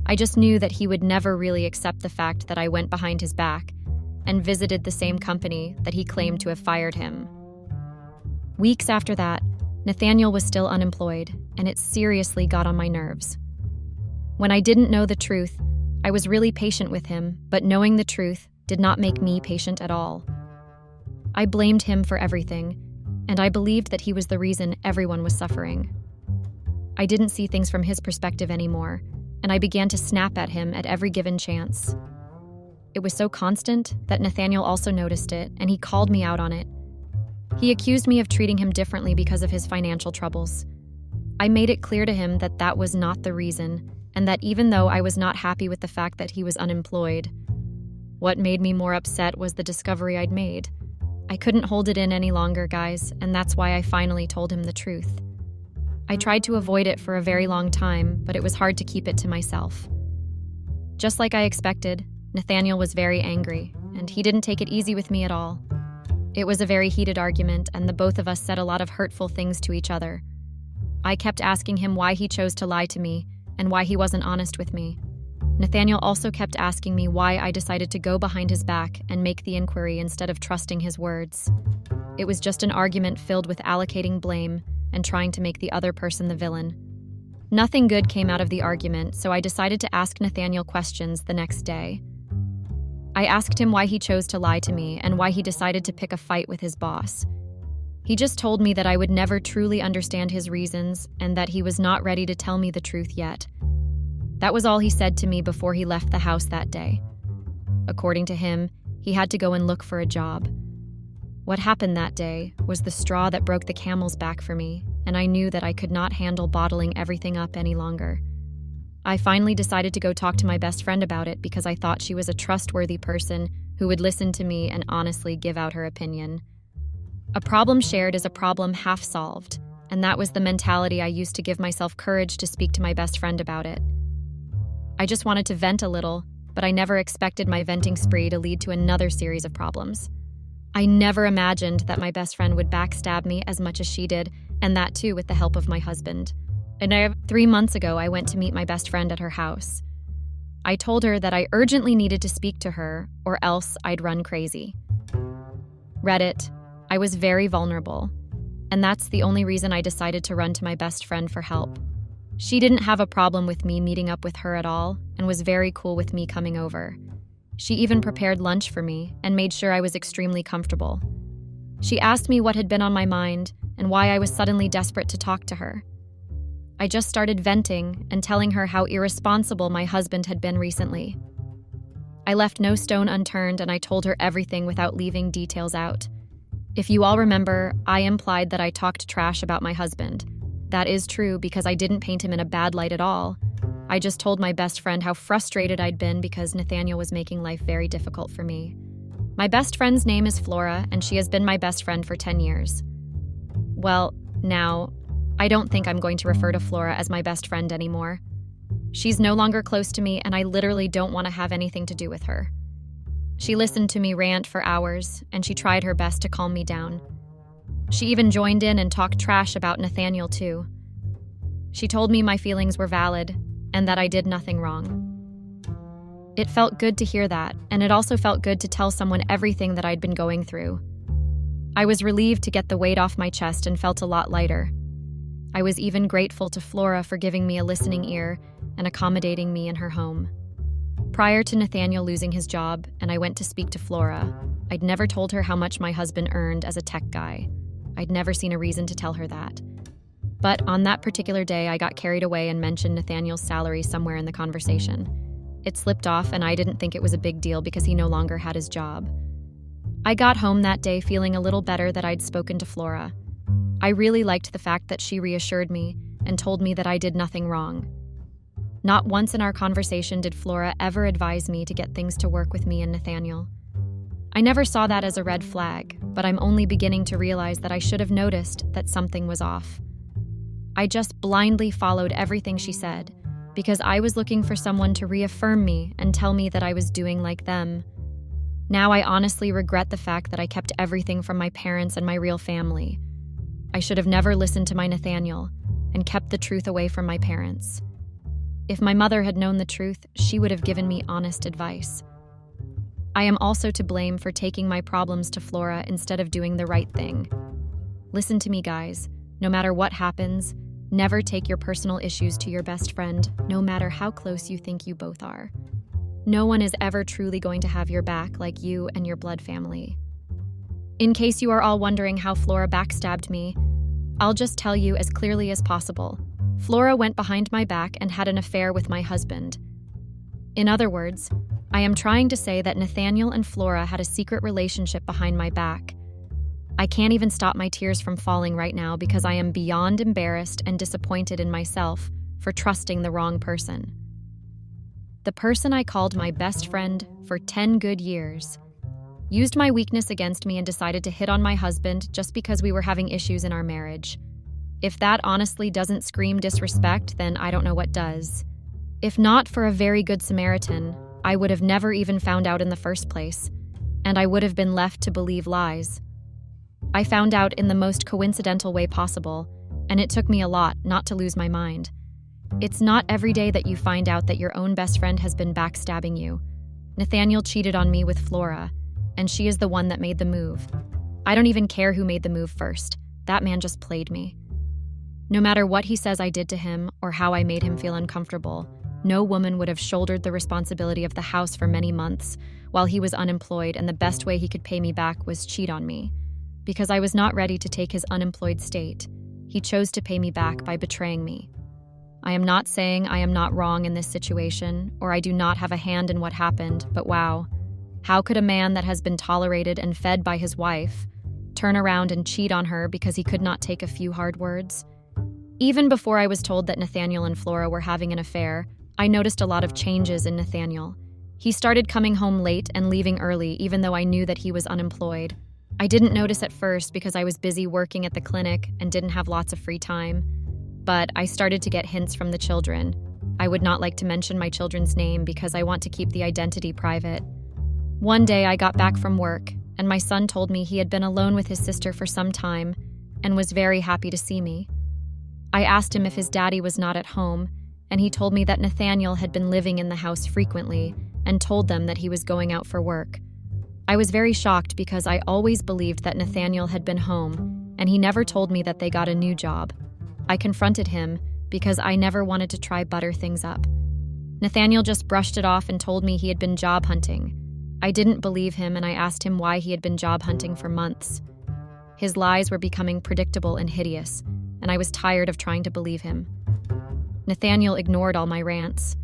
A: I just knew that he would never really accept the fact that I went behind his back and visited the same company that he claimed to have fired him. Weeks after that, Nathaniel was still unemployed, and it seriously got on my nerves. When I didn't know the truth, I was really patient with him, but knowing the truth did not make me patient at all. I blamed him for everything, and I believed that he was the reason everyone was suffering. I didn't see things from his perspective anymore, and I began to snap at him at every given chance. It was so constant that Nathaniel also noticed it, and he called me out on it. He accused me of treating him differently because of his financial troubles. I made it clear to him that that was not the reason, and that even though I was not happy with the fact that he was unemployed, what made me more upset was the discovery I'd made. I couldn't hold it in any longer, guys, and that's why I finally told him the truth. I tried to avoid it for a very long time, but it was hard to keep it to myself. Just like I expected, Nathaniel was very angry, and he didn't take it easy with me at all. It was a very heated argument, and the both of us said a lot of hurtful things to each other. I kept asking him why he chose to lie to me, and why he wasn't honest with me. Nathaniel also kept asking me why I decided to go behind his back and make the inquiry instead of trusting his words. It was just an argument filled with allocating blame and trying to make the other person the villain. Nothing good came out of the argument, so I decided to ask Nathaniel questions the next day. I asked him why he chose to lie to me and why he decided to pick a fight with his boss. He just told me that I would never truly understand his reasons and that he was not ready to tell me the truth yet. That was all he said to me before he left the house that day. According to him, he had to go and look for a job. What happened that day was the straw that broke the camel's back for me, and I knew that I could not handle bottling everything up any longer. I finally decided to go talk to my best friend about it because I thought she was a trustworthy person who would listen to me and honestly give out her opinion. A problem shared is a problem half solved, and that was the mentality I used to give myself courage to speak to my best friend about it. I just wanted to vent a little, but I never expected my venting spree to lead to another series of problems. I never imagined that my best friend would backstab me as much as she did, and that too with the help of my husband. And 3 months ago, I went to meet my best friend at her house. I told her that I urgently needed to speak to her or else I'd run crazy. Read it. I was very vulnerable, and that's the only reason I decided to run to my best friend for help. She didn't have a problem with me meeting up with her at all and was very cool with me coming over. She even prepared lunch for me and made sure I was extremely comfortable. She asked me what had been on my mind and why I was suddenly desperate to talk to her. I just started venting and telling her how irresponsible my husband had been recently. I left no stone unturned and I told her everything without leaving details out. If you all remember, I implied that I talked trash about my husband. That is true because I didn't paint him in a bad light at all. I just told my best friend how frustrated I'd been because Nathaniel was making life very difficult for me. My best friend's name is Flora, and she has been my best friend for 10 years. Well, now, I don't think I'm going to refer to Flora as my best friend anymore. She's no longer close to me, and I literally don't want to have anything to do with her. She listened to me rant for hours, and she tried her best to calm me down. She even joined in and talked trash about Nathaniel, too. She told me my feelings were valid and that I did nothing wrong. It felt good to hear that, and it also felt good to tell someone everything that I'd been going through. I was relieved to get the weight off my chest and felt a lot lighter. I was even grateful to Flora for giving me a listening ear and accommodating me in her home. Prior to Nathaniel losing his job and I went to speak to Flora, I'd never told her how much my husband earned as a tech guy. I'd never seen a reason to tell her that. But on that particular day, I got carried away and mentioned Nathaniel's salary somewhere in the conversation. It slipped off, and I didn't think it was a big deal because he no longer had his job. I got home that day feeling a little better that I'd spoken to Flora. I really liked the fact that she reassured me and told me that I did nothing wrong. Not once in our conversation did Flora ever advise me to get things to work with me and Nathaniel. I never saw that as a red flag, but I'm only beginning to realize that I should have noticed that something was off. I just blindly followed everything she said because I was looking for someone to reaffirm me and tell me that I was doing like them. Now I honestly regret the fact that I kept everything from my parents and my real family. I should have never listened to my Nathaniel and kept the truth away from my parents. If my mother had known the truth, she would have given me honest advice. I am also to blame for taking my problems to Flora instead of doing the right thing. Listen to me, guys. No matter what happens, never take your personal issues to your best friend, no matter how close you think you both are. No one is ever truly going to have your back like you and your blood family. In case you are all wondering how Flora backstabbed me, I'll just tell you as clearly as possible. Flora went behind my back and had an affair with my husband. In other words, I am trying to say that Nathaniel and Flora had a secret relationship behind my back. I can't even stop my tears from falling right now because I am beyond embarrassed and disappointed in myself for trusting the wrong person. The person I called my best friend for 10 good years used my weakness against me and decided to hit on my husband just because we were having issues in our marriage. If that honestly doesn't scream disrespect, then I don't know what does. If not for a very good Samaritan, I would have never even found out in the first place, and I would have been left to believe lies. I found out in the most coincidental way possible, and it took me a lot not to lose my mind. It's not every day that you find out that your own best friend has been backstabbing you. Nathaniel cheated on me with Flora, and she is the one that made the move. I don't even care who made the move first. That man just played me. No matter what he says I did to him or how I made him feel uncomfortable, no woman would have shouldered the responsibility of the house for many months while he was unemployed, and the best way he could pay me back was cheat on me. Because I was not ready to take his unemployed state, he chose to pay me back by betraying me. I am not saying I am not wrong in this situation, or I do not have a hand in what happened, but wow. How could a man that has been tolerated and fed by his wife turn around and cheat on her because he could not take a few hard words? Even before I was told that Nathaniel and Flora were having an affair, I noticed a lot of changes in Nathaniel. He started coming home late and leaving early, even though I knew that he was unemployed. I didn't notice at first because I was busy working at the clinic and didn't have lots of free time. But I started to get hints from the children. I would not like to mention my children's name because I want to keep the identity private. One day I got back from work, and my son told me he had been alone with his sister for some time and was very happy to see me. I asked him if his daddy was not at home, and he told me that Nathaniel had been living in the house frequently and told them that he was going out for work. I was very shocked because I always believed that Nathaniel had been home, and he never told me that they got a new job. I confronted him because I never wanted to try butter things up. Nathaniel just brushed it off and told me he had been job hunting. I didn't believe him, and I asked him why he had been job hunting for months. His lies were becoming predictable and hideous, and I was tired of trying to believe him. Nathaniel ignored all my rants.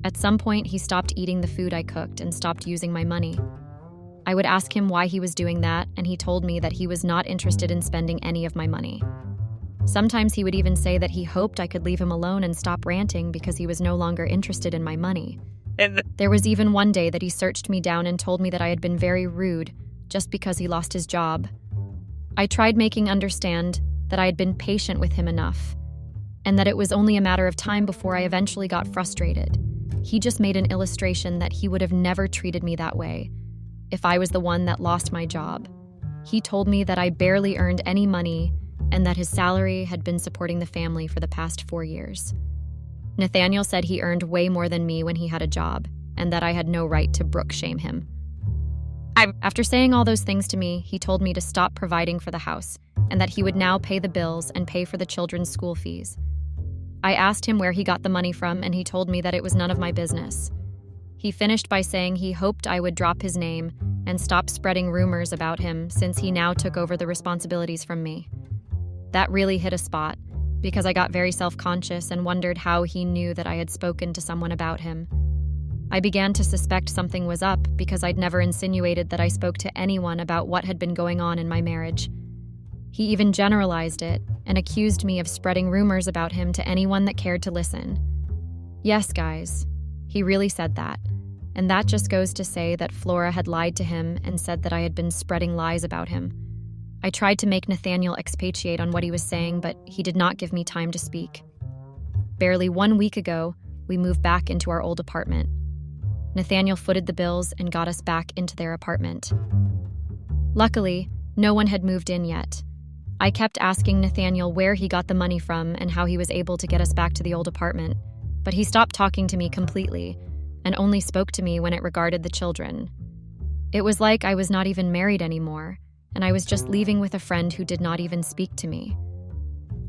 A: At some point, he stopped eating the food I cooked and stopped using my money. I would ask him why he was doing that, and he told me that he was not interested in spending any of my money. Sometimes he would even say that he hoped I could leave him alone and stop ranting because he was no longer interested in my money. There was even one day that he searched me down and told me that I had been very rude just because he lost his job. I tried making understand that I had been patient with him enough, and that it was only a matter of time before I eventually got frustrated. He just made an illustration that he would have never treated me that way if I was the one that lost my job. He told me that I barely earned any money and that his salary had been supporting the family for the past 4 years. Nathaniel said he earned way more than me when he had a job, and that I had no right to brook shame him. After saying all those things to me, he told me to stop providing for the house, and that he would now pay the bills and pay for the children's school fees. I asked him where he got the money from, and he told me that it was none of my business. He finished by saying he hoped I would drop his name and stop spreading rumors about him since he now took over the responsibilities from me. That really hit a spot, because I got very self-conscious and wondered how he knew that I had spoken to someone about him. I began to suspect something was up because I'd never insinuated that I spoke to anyone about what had been going on in my marriage. He even generalized it and accused me of spreading rumors about him to anyone that cared to listen. Yes, guys, he really said that. And that just goes to say that Flora had lied to him and said that I had been spreading lies about him. I tried to make Nathaniel expatiate on what he was saying, but he did not give me time to speak. Barely 1 week ago, we moved back into our old apartment. Nathaniel footed the bills and got us back into their apartment. Luckily, no one had moved in yet. I kept asking Nathaniel where he got the money from and how he was able to get us back to the old apartment, but he stopped talking to me completely and only spoke to me when it regarded the children. It was like I was not even married anymore, and I was just leaving with a friend who did not even speak to me.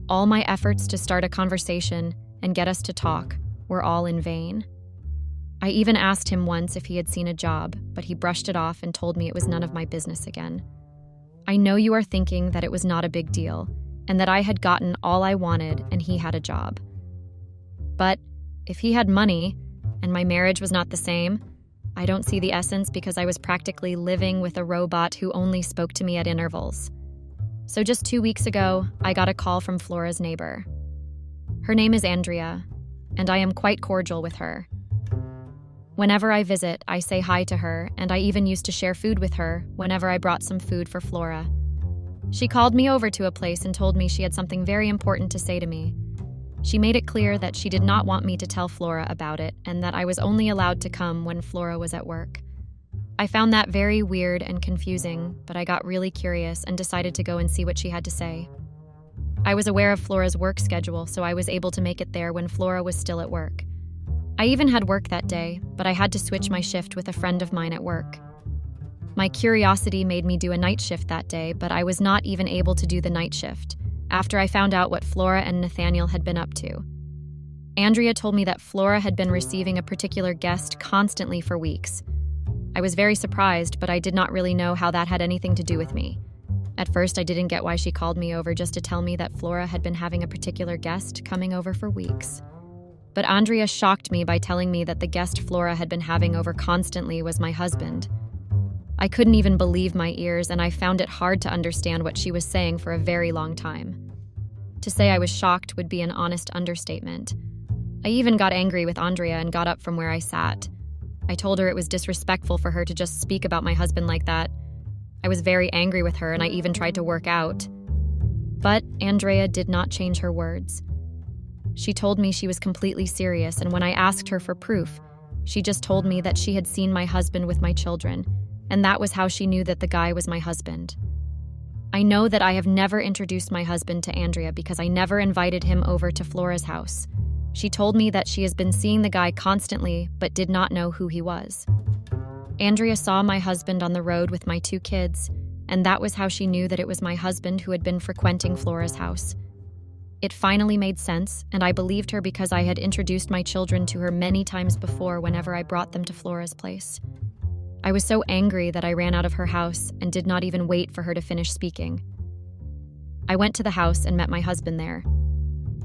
A: All my efforts to start a conversation and get us to talk were all in vain. I even asked him once if he had seen a job, but he brushed it off and told me it was none of my business again. I know you are thinking that it was not a big deal, and that I had gotten all I wanted and he had a job. But if he had money, and my marriage was not the same, I don't see the essence because I was practically living with a robot who only spoke to me at intervals. So just 2 weeks ago, I got a call from Flora's neighbor. Her name is Andrea, and I am quite cordial with her. Whenever I visit, I say hi to her, and I even used to share food with her whenever I brought some food for Flora. She called me over to a place and told me she had something very important to say to me. She made it clear that she did not want me to tell Flora about it and that I was only allowed to come when Flora was at work. I found that very weird and confusing, but I got really curious and decided to go and see what she had to say. I was aware of Flora's work schedule, so I was able to make it there when Flora was still at work. I even had work that day, but I had to switch my shift with a friend of mine at work. My curiosity made me do a night shift that day, but I was not even able to do the night shift after I found out what Flora and Nathaniel had been up to. Andrea told me that Flora had been receiving a particular guest constantly for weeks. I was very surprised, but I did not really know how that had anything to do with me. At first, I didn't get why she called me over just to tell me that Flora had been having a particular guest coming over for weeks. But Andrea shocked me by telling me that the guest Flora had been having over constantly was my husband. I couldn't even believe my ears, and I found it hard to understand what she was saying for a very long time. To say I was shocked would be an honest understatement. I even got angry with Andrea and got up from where I sat. I told her it was disrespectful for her to just speak about my husband like that. I was very angry with her, and I even tried to work out. But Andrea did not change her words. She told me she was completely serious, and when I asked her for proof, she just told me that she had seen my husband with my children, and that was how she knew that the guy was my husband. I know that I have never introduced my husband to Andrea because I never invited him over to Flora's house. She told me that she has been seeing the guy constantly but did not know who he was. Andrea saw my husband on the road with my 2 kids, and that was how she knew that it was my husband who had been frequenting Flora's house. It finally made sense, and I believed her because I had introduced my children to her many times before whenever I brought them to Flora's place. I was so angry that I ran out of her house and did not even wait for her to finish speaking. I went to the house and met my husband there.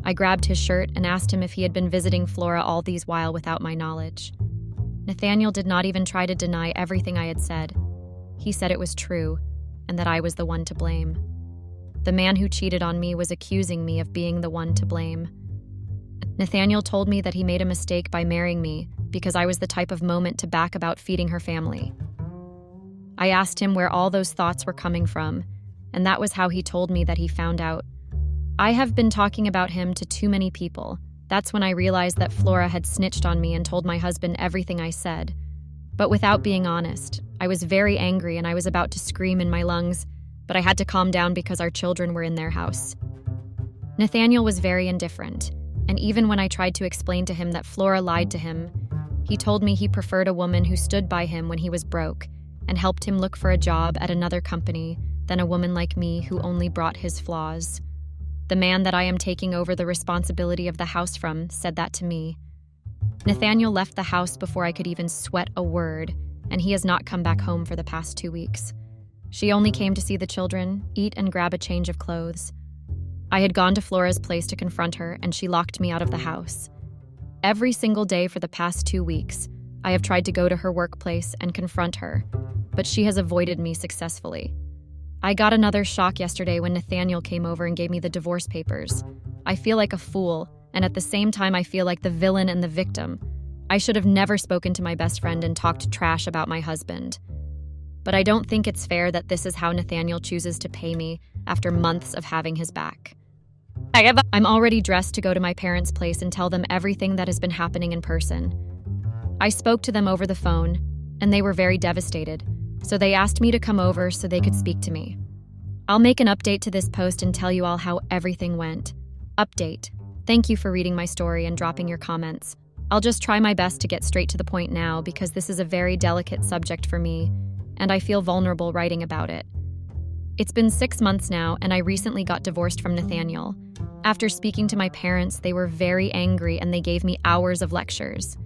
A: I grabbed his shirt and asked him if he had been visiting Flora all these while without my knowledge. Nathaniel did not even try to deny everything I had said. He said it was true, and that I was the one to blame. The man who cheated on me was accusing me of being the one to blame. Nathaniel told me that he made a mistake by marrying me because I was the type of moment to back about feeding her family. I asked him where all those thoughts were coming from, and that was how he told me that he found out. I have been talking about him to too many people. That's when I realized that Flora had snitched on me and told my husband everything I said. But without being honest, I was very angry and I was about to scream in my lungs, but I had to calm down because our children were in their house. Nathaniel was very indifferent, and even when I tried to explain to him that Flora lied to him, he told me he preferred a woman who stood by him when he was broke and helped him look for a job at another company than a woman like me who only brought his flaws. The man that I am taking over the responsibility of the house from said that to me. Nathaniel left the house before I could even sweat a word, and he has not come back home for the past 2 weeks. She only came to see the children, eat, and grab a change of clothes. I had gone to Flora's place to confront her, and she locked me out of the house. Every single day for the past 2 weeks, I have tried to go to her workplace and confront her, but she has avoided me successfully. I got another shock yesterday when Nathaniel came over and gave me the divorce papers. I feel like a fool, and at the same time I feel like the villain and the victim. I should have never spoken to my best friend and talked trash about my husband. But I don't think it's fair that this is how Nathaniel chooses to pay me after months of having his back. I'm already dressed to go to my parents' place and tell them everything that has been happening in person. I spoke to them over the phone, and they were very devastated, so they asked me to come over so they could speak to me. I'll make an update to this post and tell you all how everything went. Update. Thank you for reading my story and dropping your comments. I'll just try my best to get straight to the point now because this is a very delicate subject for me, and I feel vulnerable writing about it. It's been 6 months now, and I recently got divorced from Nathaniel. After speaking to my parents, they were very angry and they gave me hours of lectures.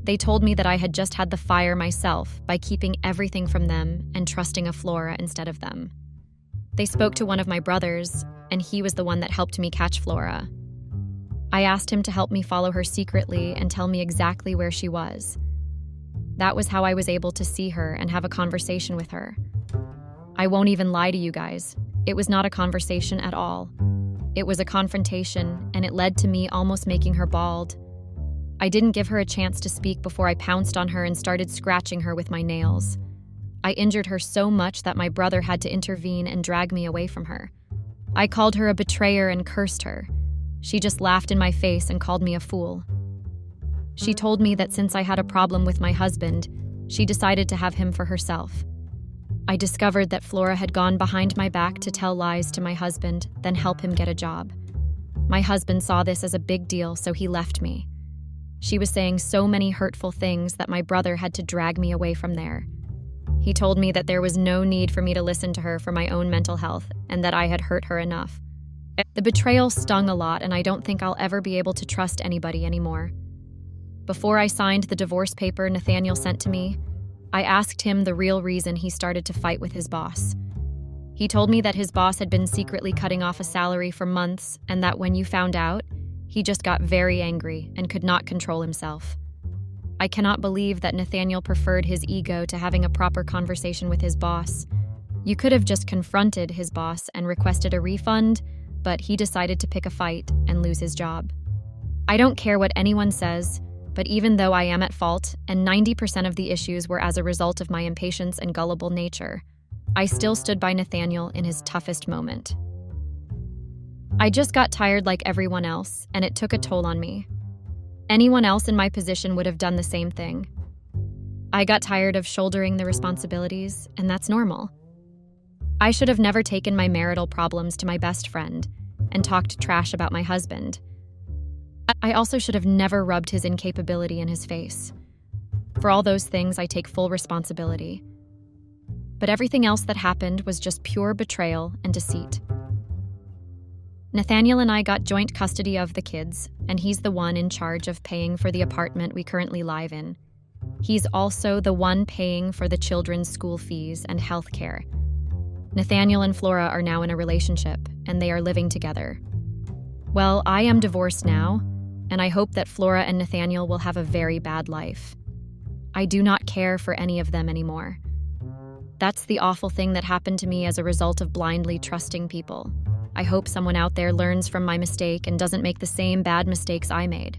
A: They told me that I had just had the fire myself by keeping everything from them and trusting a Flora instead of them. They spoke to one of my brothers, and he was the one that helped me catch Flora. I asked him to help me follow her secretly and tell me exactly where she was. That was how I was able to see her and have a conversation with her. I won't even lie to you guys. It was not a conversation at all. It was a confrontation, and it led to me almost making her bald. I didn't give her a chance to speak before I pounced on her and started scratching her with my nails. I injured her so much that my brother had to intervene and drag me away from her. I called her a betrayer and cursed her. She just laughed in my face and called me a fool. She told me that since I had a problem with my husband, she decided to have him for herself. I discovered that Flora had gone behind my back to tell lies to my husband, then help him get a job. My husband saw this as a big deal, so he left me. She was saying so many hurtful things that my brother had to drag me away from there. He told me that there was no need for me to listen to her for my own mental health and that I had hurt her enough. The betrayal stung a lot, and I don't think I'll ever be able to trust anybody anymore. Before I signed the divorce paper Nathaniel sent to me, I asked him the real reason he started to fight with his boss. He told me that his boss had been secretly cutting off a salary for months and that when you found out, he just got very angry and could not control himself. I cannot believe that Nathaniel preferred his ego to having a proper conversation with his boss. You could have just confronted his boss and requested a refund, but he decided to pick a fight and lose his job. I don't care what anyone says, but even though I am at fault, and 90% of the issues were as a result of my impatience and gullible nature, I still stood by Nathaniel in his toughest moment. I just got tired like everyone else, and it took a toll on me. Anyone else in my position would have done the same thing. I got tired of shouldering the responsibilities, and that's normal. I should have never taken my marital problems to my best friend and talked trash about my husband. I also should have never rubbed his incapability in his face. For all those things, I take full responsibility. But everything else that happened was just pure betrayal and deceit. Nathaniel and I got joint custody of the kids, and he's the one in charge of paying for the apartment we currently live in. He's also the one paying for the children's school fees and health care. Nathaniel and Flora are now in a relationship, and they are living together. Well, I am divorced now, and I hope that Flora and Nathaniel will have a very bad life. I do not care for any of them anymore. That's the awful thing that happened to me as a result of blindly trusting people. I hope someone out there learns from my mistake and doesn't make the same bad mistakes I made.